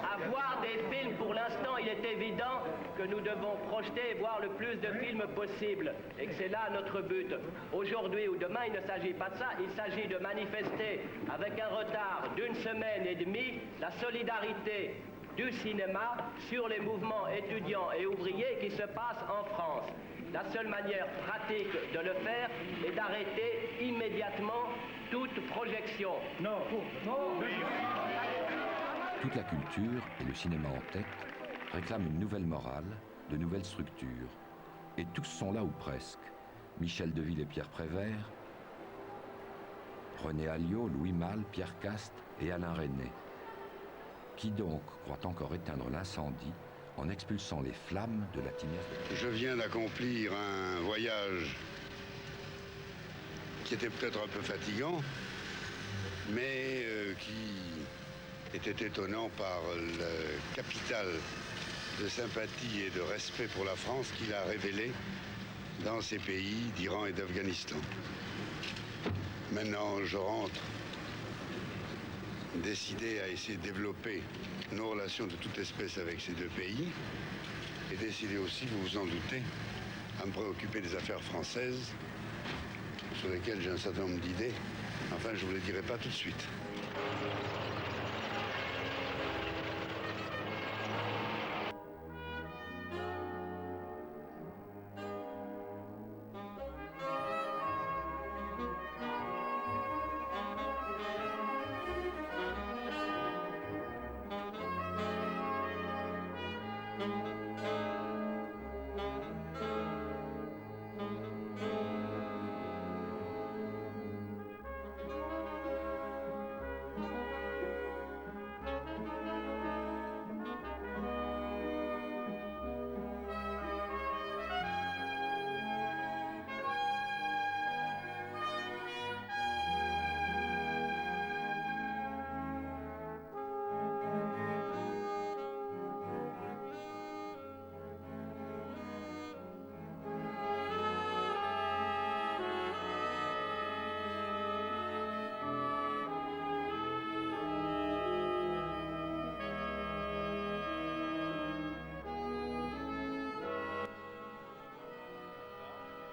à voir des films. Pour l'instant, il est évident que nous devons projeter et voir le plus de films possible et que c'est là notre but. Aujourd'hui ou demain, il ne s'agit pas de ça, il s'agit de manifester avec un retard d'une semaine et demie la solidarité du cinéma sur les mouvements étudiants et ouvriers qui se passent en France. La seule manière pratique de le faire est d'arrêter immédiatement toute projection. Non, non. Toute la culture, et le cinéma en tête, réclament une nouvelle morale, de nouvelles structures. Et tous sont là ou presque. Michel Deville et Pierre Prévert, René Alliot, Louis Malle, Pierre Cast et Alain Resnais. Qui donc croit encore éteindre l'incendie en expulsant les flammes de la tinière de... Je viens d'accomplir un voyage qui était peut-être un peu fatigant, mais qui était étonnant par le capital de sympathie et de respect pour la France qu'il a révélé dans ces pays d'Iran et d'Afghanistan. Maintenant, je rentre décidé à essayer de développer nos relations de toute espèce avec ces deux pays et décidé aussi, vous vous en doutez, à me préoccuper des affaires françaises sur lesquelles j'ai un certain nombre d'idées. Enfin, je ne vous les dirai pas tout de suite.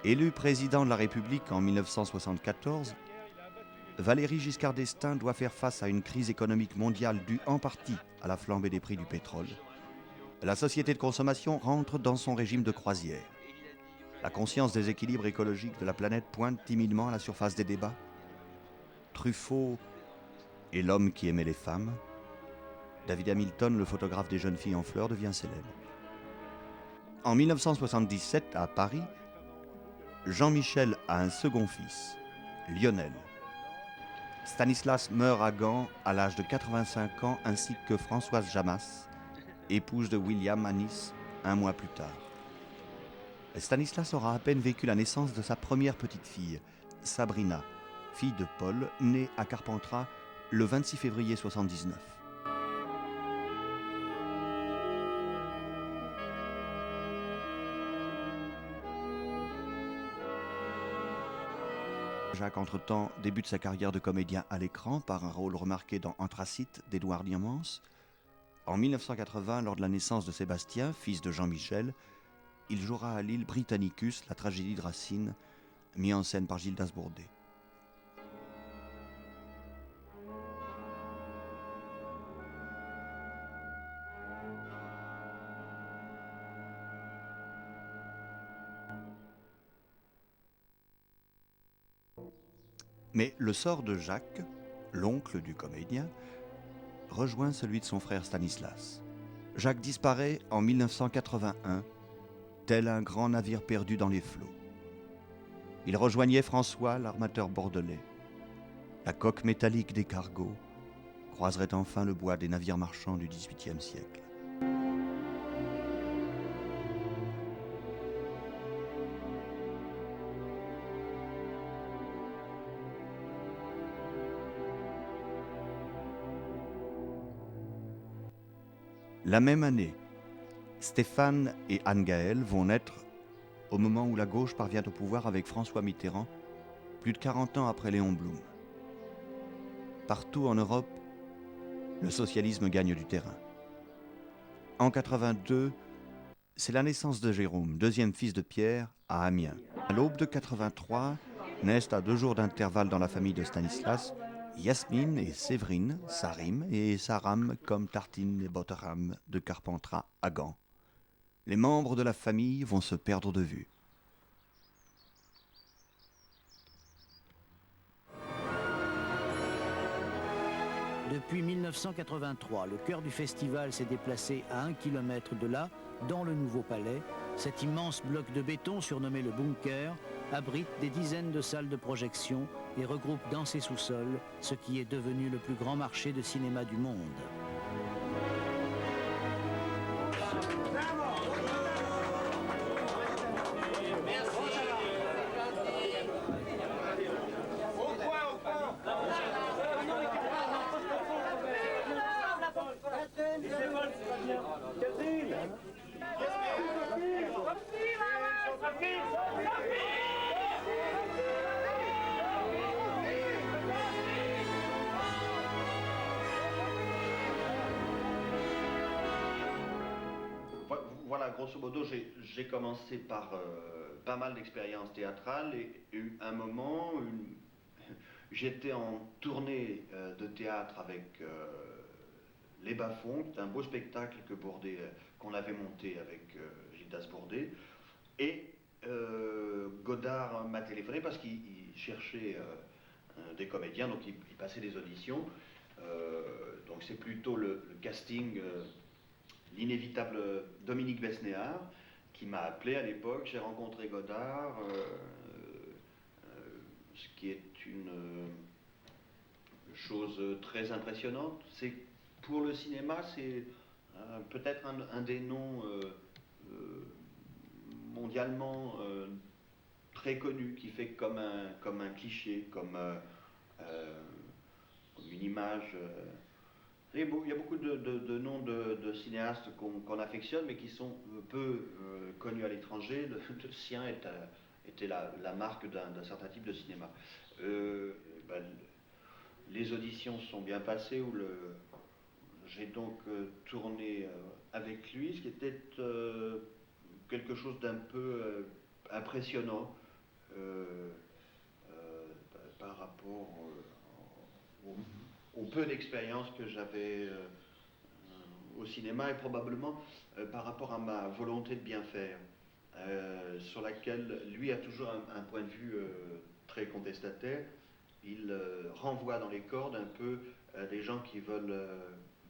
Élu président de la République en 1974, Valéry Giscard d'Estaing doit faire face à une crise économique mondiale due en partie à la flambée des prix du pétrole. La société de consommation rentre dans son régime de croisière. La conscience des équilibres écologiques de la planète pointe timidement à la surface des débats. Truffaut et l'homme qui aimait les femmes. David Hamilton, le photographe des jeunes filles en fleurs, devient célèbre. En 1977, à Paris, Jean-Michel a un second fils, Lionel. Stanislas meurt à Gand à l'âge de 85 ans, ainsi que Françoise Jamas, épouse de William à Nice, un mois plus tard. Stanislas aura à peine vécu la naissance de sa première petite fille, Sabrina, fille de Paul, née à Carpentras le 26 février 1979. Jacques, entre-temps, débute sa carrière de comédien à l'écran par un rôle remarqué dans Anthracite d'Édouard Diamance. En 1980, lors de la naissance de Sébastien, fils de Jean-Michel, il jouera à Lille Britannicus, la tragédie de Racine, mis en scène par Gildas Bourdet. Mais le sort de Jacques, l'oncle du comédien, rejoint celui de son frère Stanislas. Jacques disparaît en 1981, tel un grand navire perdu dans les flots. Il rejoignait François, l'armateur bordelais. La coque métallique des cargos croiserait enfin le bois des navires marchands du XVIIIe siècle. La même année, Stéphane et Anne-Gaëlle vont naître au moment où la gauche parvient au pouvoir avec François Mitterrand, plus de 40 ans après Léon Blum. Partout en Europe, le socialisme gagne du terrain. En 82, c'est la naissance de Jérôme, deuxième fils de Pierre, à Amiens. À l'aube de 83, naissent à 2 jours d'intervalle dans la famille de Stanislas, Yasmine et Séverine, Sarim et Saram comme Tartine et Botteram de Carpentras à Gand. Les membres de la famille vont se perdre de vue. Depuis 1983, le cœur du festival s'est déplacé à 1 kilomètre de là, dans le nouveau palais. Cet immense bloc de béton, surnommé le bunker, abrite des dizaines de salles de projection et regroupe dans ses sous-sols ce qui est devenu le plus grand marché de cinéma du monde. Voilà, grosso modo, j'ai commencé par pas mal d'expériences théâtrales et eu un moment, j'étais en tournée de théâtre avec Les Bas-Fonds, qui est un beau spectacle que Bourdet, qu'on avait monté avec Gildas Bourdet, et Godard m'a téléphoné parce qu'il cherchait des comédiens, donc il passait des auditions, donc c'est plutôt le casting... l'inévitable Dominique Besnéard, qui m'a appelé à l'époque. J'ai rencontré Godard, ce qui est une chose très impressionnante. C'est, pour le cinéma, c'est peut-être un des noms mondialement très connus, qui fait comme un cliché, comme une image... Il y a beaucoup de noms de cinéastes qu'on affectionne, mais qui sont peu connus à l'étranger. Le sien était la marque d'un certain type de cinéma. Les auditions sont bien passées, j'ai donc tourné avec lui, ce qui était quelque chose d'un peu impressionnant par rapport au peu d'expérience que j'avais au cinéma et probablement par rapport à ma volonté de bien faire, sur laquelle lui a toujours un point de vue très contestataire. Il renvoie dans les cordes un peu des gens qui veulent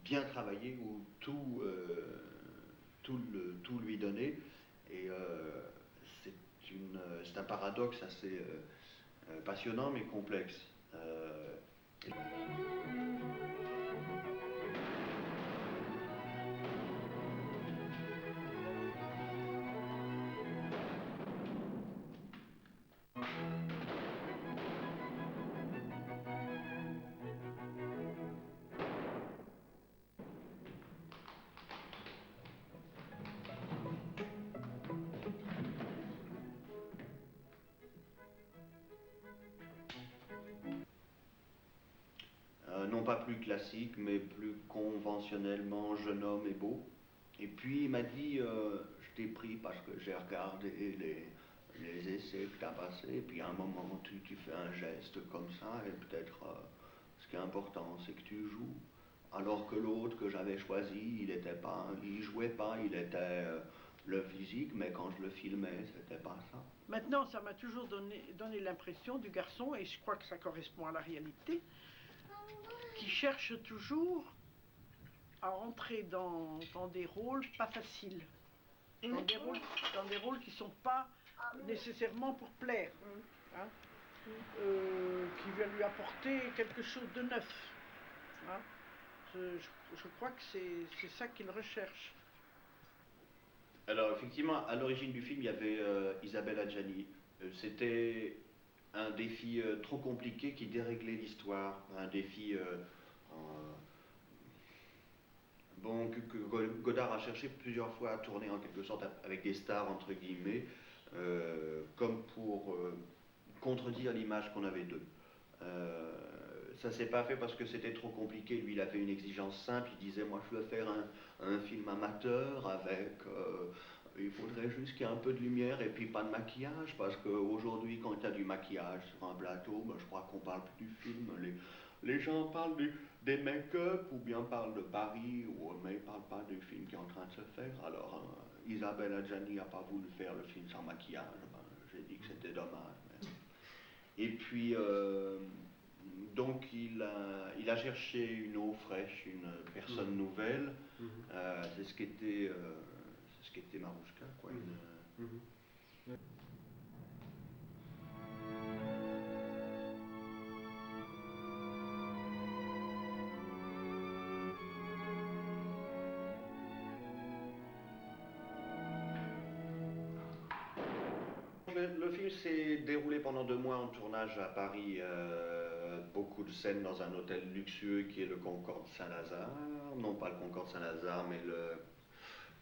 bien travailler ou tout lui donner. Et c'est un paradoxe assez passionnant mais complexe. pas plus classique, mais plus conventionnellement jeune homme et beau. Et puis il m'a dit, je t'ai pris parce que j'ai regardé les essais que tu as passés, et puis à un moment tu fais un geste comme ça, et peut-être ce qui est important c'est que tu joues. Alors que l'autre que j'avais choisi, il jouait pas, il était le physique, mais quand je le filmais, c'était pas ça. Maintenant, ça m'a toujours donné l'impression du garçon, et je crois que ça correspond à la réalité, qui cherche toujours à entrer dans des rôles pas faciles, dans des rôles qui ne sont pas nécessairement pour plaire, hein, qui va lui apporter quelque chose de neuf. Hein. Je crois que c'est ça qu'il recherche. Alors effectivement, à l'origine du film, il y avait Isabelle Adjani. C'était un défi trop compliqué qui déréglait l'histoire, un défi bon, que Godard a cherché plusieurs fois à tourner en quelque sorte avec des stars entre guillemets, comme pour contredire l'image qu'on avait d'eux. Ça s'est pas fait parce que c'était trop compliqué. Lui, il avait une exigence simple. Il disait, moi, je veux faire un film amateur avec... il faudrait juste qu'il y ait un peu de lumière et puis pas de maquillage, parce qu'aujourd'hui, quand il y a du maquillage sur un plateau, ben, je crois qu'on parle plus du film. Les gens parlent des make-up ou bien parlent de Paris, mais ils ne parlent pas du film qui est en train de se faire. Alors, Isabelle Adjani n'a pas voulu faire le film sans maquillage. Ben, j'ai dit que c'était dommage. Mais... Et puis... donc il a cherché une eau fraîche, une personne nouvelle. C'est ce qu'était Marouchka, quoi. Le film s'est déroulé pendant 2 mois en tournage à Paris. Beaucoup de scènes dans un hôtel luxueux qui est le Concorde Saint-Lazare. Non pas le Concorde Saint-Lazare, mais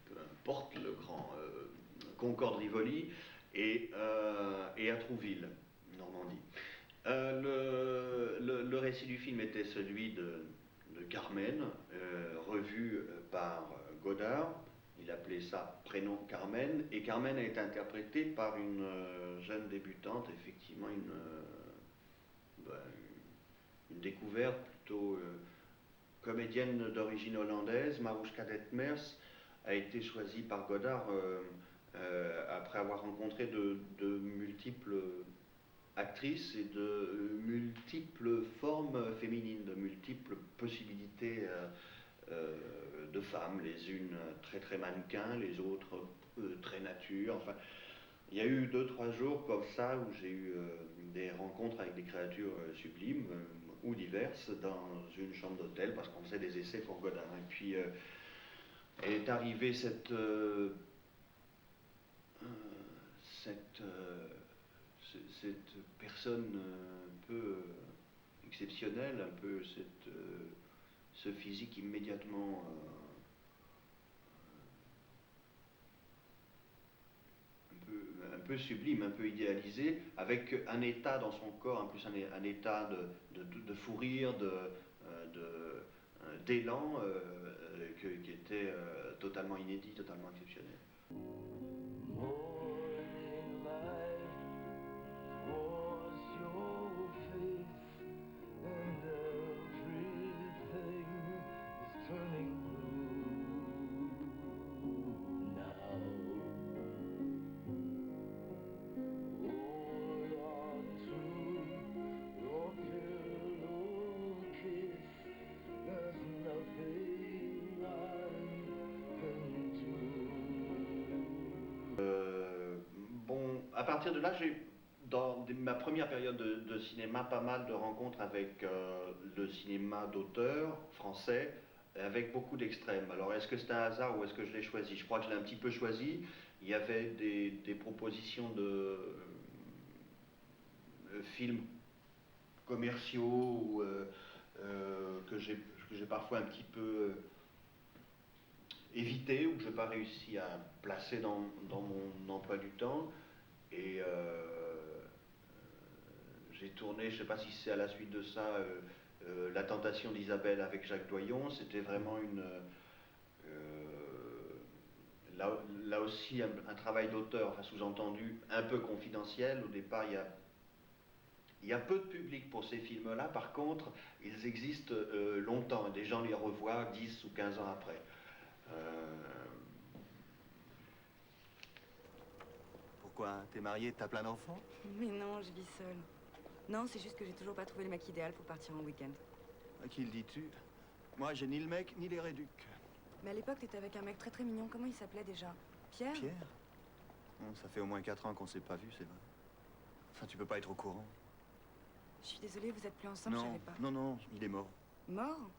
peu importe, le grand Concorde Rivoli. Et à Trouville, Normandie. Le récit du film était celui de Carmen, revu par Godard. Il appelait ça Prénom Carmen, et Carmen a été interprétée par une jeune débutante, effectivement une découverte plutôt comédienne d'origine hollandaise. Marouchka Detmers a été choisie par Godard après avoir rencontré de multiples actrices et de multiples formes féminines, de multiples possibilités de femmes, les unes très très mannequins, les autres très nature. Enfin, il y a eu 2-3 jours comme ça où j'ai eu des rencontres avec des créatures sublimes ou diverses dans une chambre d'hôtel parce qu'on faisait des essais pour Godard. Et puis est arrivée cette personne un peu exceptionnelle, un peu ce physique immédiatement un peu sublime, un peu idéalisé, avec un état dans son corps, en plus un état de fou rire, d'élan qui était totalement inédit, totalement exceptionnel. À partir de là, j'ai, dans ma première période de cinéma, pas mal de rencontres avec le cinéma d'auteur français, avec beaucoup d'extrêmes. Alors, est-ce que c'est un hasard ou est-ce que je l'ai choisi? Je crois que je l'ai un petit peu choisi. Il y avait des propositions de films commerciaux que j'ai parfois un petit peu évité ou que je n'ai pas réussi à placer dans mon emploi du temps. Et j'ai tourné, je ne sais pas si c'est à la suite de ça, La tentation d'Isabelle avec Jacques Doyon, c'était vraiment là aussi un travail d'auteur, enfin sous-entendu un peu confidentiel. Au départ, il y a peu de public pour ces films-là. Par contre, ils existent longtemps. Des gens les revoient 10 ou 15 ans après. Pourquoi? T'es mariée, t'as plein d'enfants? Mais non, je vis seule. Non, c'est juste que j'ai toujours pas trouvé le mec idéal pour partir en week-end. À qui le dis-tu? Moi, j'ai ni le mec, ni les réducs. Mais à l'époque, t'étais avec un mec très très mignon. Comment il s'appelait déjà? Pierre? Pierre? Bon, ça fait au moins 4 ans qu'on s'est pas vu, c'est vrai. Enfin, tu peux pas être au courant. Je suis désolée, vous êtes plus ensemble, je savais pas. Non, il est mort. Mort?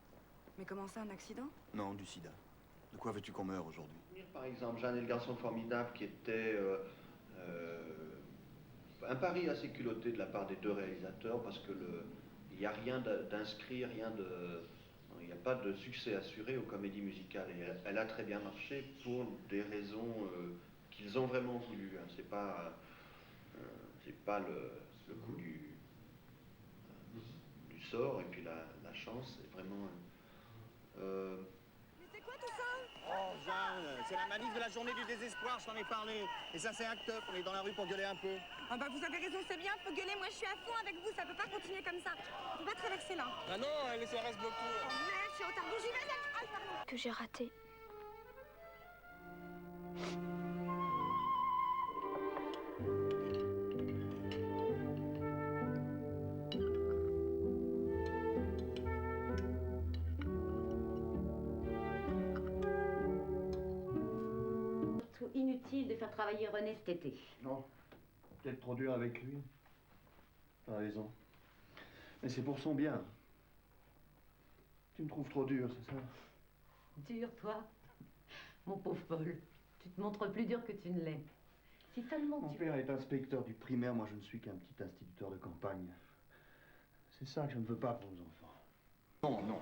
Mais comment ça, un accident? Non, du sida. De quoi veux-tu qu'on meure aujourd'hui? Par exemple, Jeanne et le garçon formidable, qui était un pari assez culotté de la part des deux réalisateurs, parce que il n'y a rien d'inscrit, il n'y a pas de succès assuré aux comédies musicales. Et elle a très bien marché pour des raisons qu'ils ont vraiment voulu. Hein. C'est pas le coup du sort, et puis la chance, c'est vraiment... Mais c'est quoi tout ça? Oh, Jeanne, c'est la manif de la journée du désespoir, je t'en ai parlé. Et ça, c'est act up, on est dans la rue pour gueuler un peu. Ah bah vous avez raison, c'est bien, faut gueuler, moi je suis à fond avec vous, ça peut pas continuer comme ça. On peut pas traverser là. Ah non, les CRS bloquent tout. Oh merde, je suis en retard, j'y vais, ah pardon. Que j'ai raté. Inutile de faire travailler René cet été. Non, peut-être trop dur avec lui. T'as raison. Mais c'est pour son bien. Tu me trouves trop dur, c'est ça? Dur, toi? Mon pauvre Paul, tu te montres plus dur que tu ne l'es. Si seulement Mon père est inspecteur du primaire, moi je ne suis qu'un petit instituteur de campagne. C'est ça que je ne veux pas pour nos enfants. Non,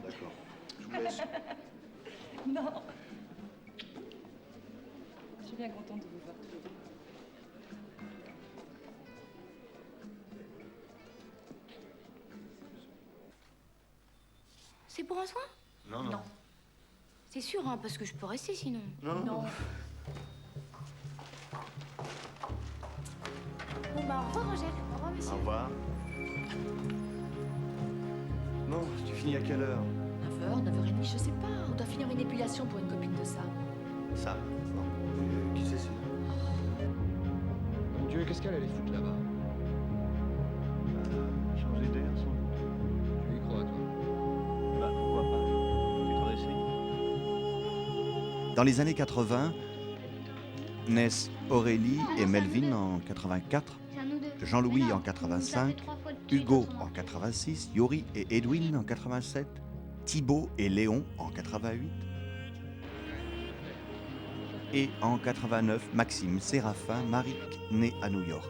d'accord. Je vous laisse. Non. Je suis bien contente de vous voir tous les deux. C'est pour un soin? Non. C'est sûr, hein, parce que je peux rester sinon. Non. Bon bah au revoir Roger. Au revoir monsieur. Au revoir. Bon, tu finis à quelle heure? 9h, 9h30, je sais pas. On doit finir une épilation pour une copine de ça. Ça. Non. Qui c'est? Mon Dieu, qu'est-ce qu'elle allait foutre là-bas? Changer d'air, sans doute. Tu y crois, toi? Bah, pourquoi pas? Tu t'en essayes? Dans les années 80, naissent Aurélie et Melvin en 84, Jean-Louis en 85, Hugo en 86, Yori et Edwin en 87, Thibaut et Léon en 88, et en 89, Maxime Séraphin Maric, né à New York.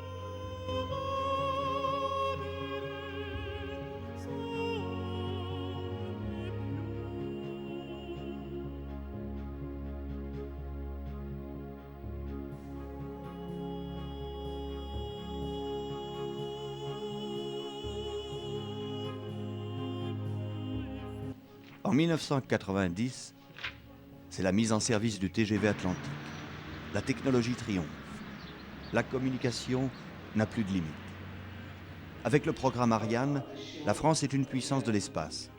En 1990, c'est la mise en service du TGV Atlantique. La technologie triomphe. La communication n'a plus de limite. Avec le programme Ariane, la France est une puissance de l'espace.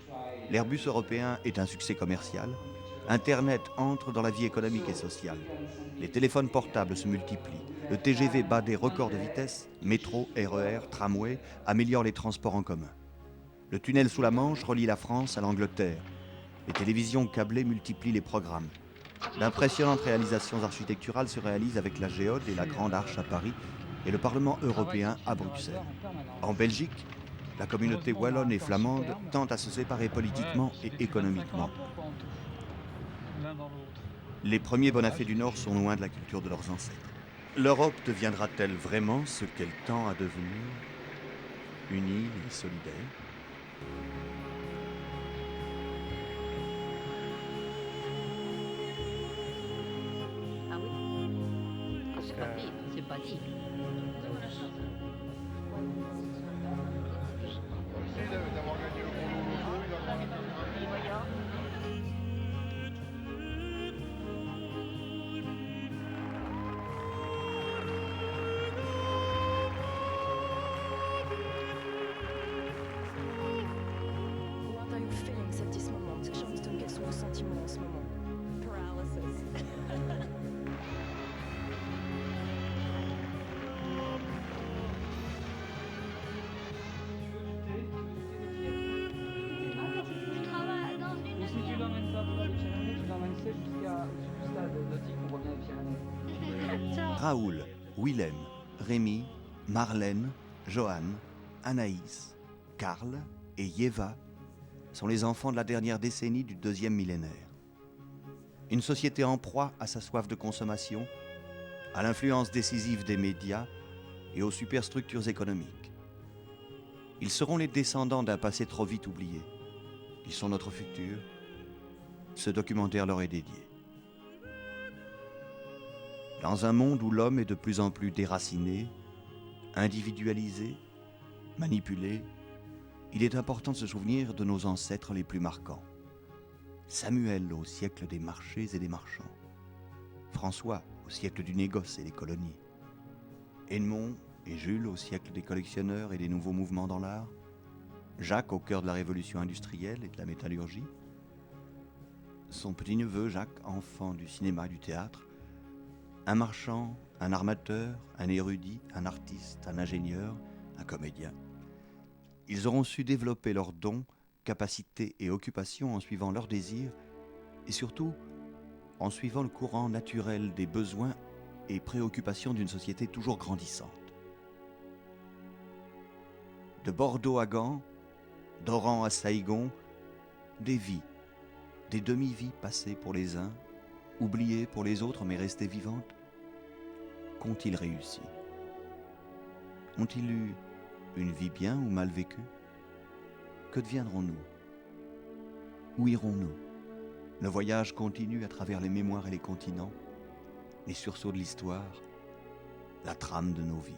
L'Airbus européen est un succès commercial. Internet entre dans la vie économique et sociale. Les téléphones portables se multiplient. Le TGV bat des records de vitesse. Métro, RER, tramway améliorent les transports en commun. Le tunnel sous la Manche relie la France à l'Angleterre. Les télévisions câblées multiplient les programmes. D'impressionnantes réalisations architecturales se réalisent avec la Géode et la Grande Arche à Paris et le Parlement européen à Bruxelles. En Belgique, la communauté wallonne et flamande tente à se séparer politiquement et économiquement. Les premiers Bonafés du Nord sont loin de la culture de leurs ancêtres. L'Europe deviendra-t-elle vraiment ce qu'elle tend à devenir, unie et solidaire? Ah oui? Ah, c'est pas pire, c'est pas dit. Merci d'avoir gagné le Raoul, Willem, Rémi, Marlène, Johanne, Anaïs, Karl et Yeva sont les enfants de la dernière décennie du 2e millénaire. Une société en proie à sa soif de consommation, à l'influence décisive des médias et aux superstructures économiques. Ils seront les descendants d'un passé trop vite oublié. Ils sont notre futur. Ce documentaire leur est dédié. Dans un monde où l'homme est de plus en plus déraciné, individualisé, manipulé, il est important de se souvenir de nos ancêtres les plus marquants. Samuel au siècle des marchés et des marchands. François au siècle du négoce et des colonies. Edmond et Jules au siècle des collectionneurs et des nouveaux mouvements dans l'art. Jacques au cœur de la révolution industrielle et de la métallurgie. Son petit-neveu Jacques, enfant du cinéma et du théâtre. Un marchand, un armateur, un érudit, un artiste, un ingénieur, un comédien. Ils auront su développer leurs dons, capacités et occupations en suivant leurs désirs et surtout en suivant le courant naturel des besoins et préoccupations d'une société toujours grandissante. De Bordeaux à Gand, d'Oran à Saïgon, des vies, des demi-vies passées pour les uns, oubliées pour les autres mais restées vivantes. Qu'ont-ils réussi? Ont-ils eu une vie bien ou mal vécue? Que deviendrons-nous? Où irons-nous? Le voyage continue à travers les mémoires et les continents, les sursauts de l'histoire, la trame de nos vies.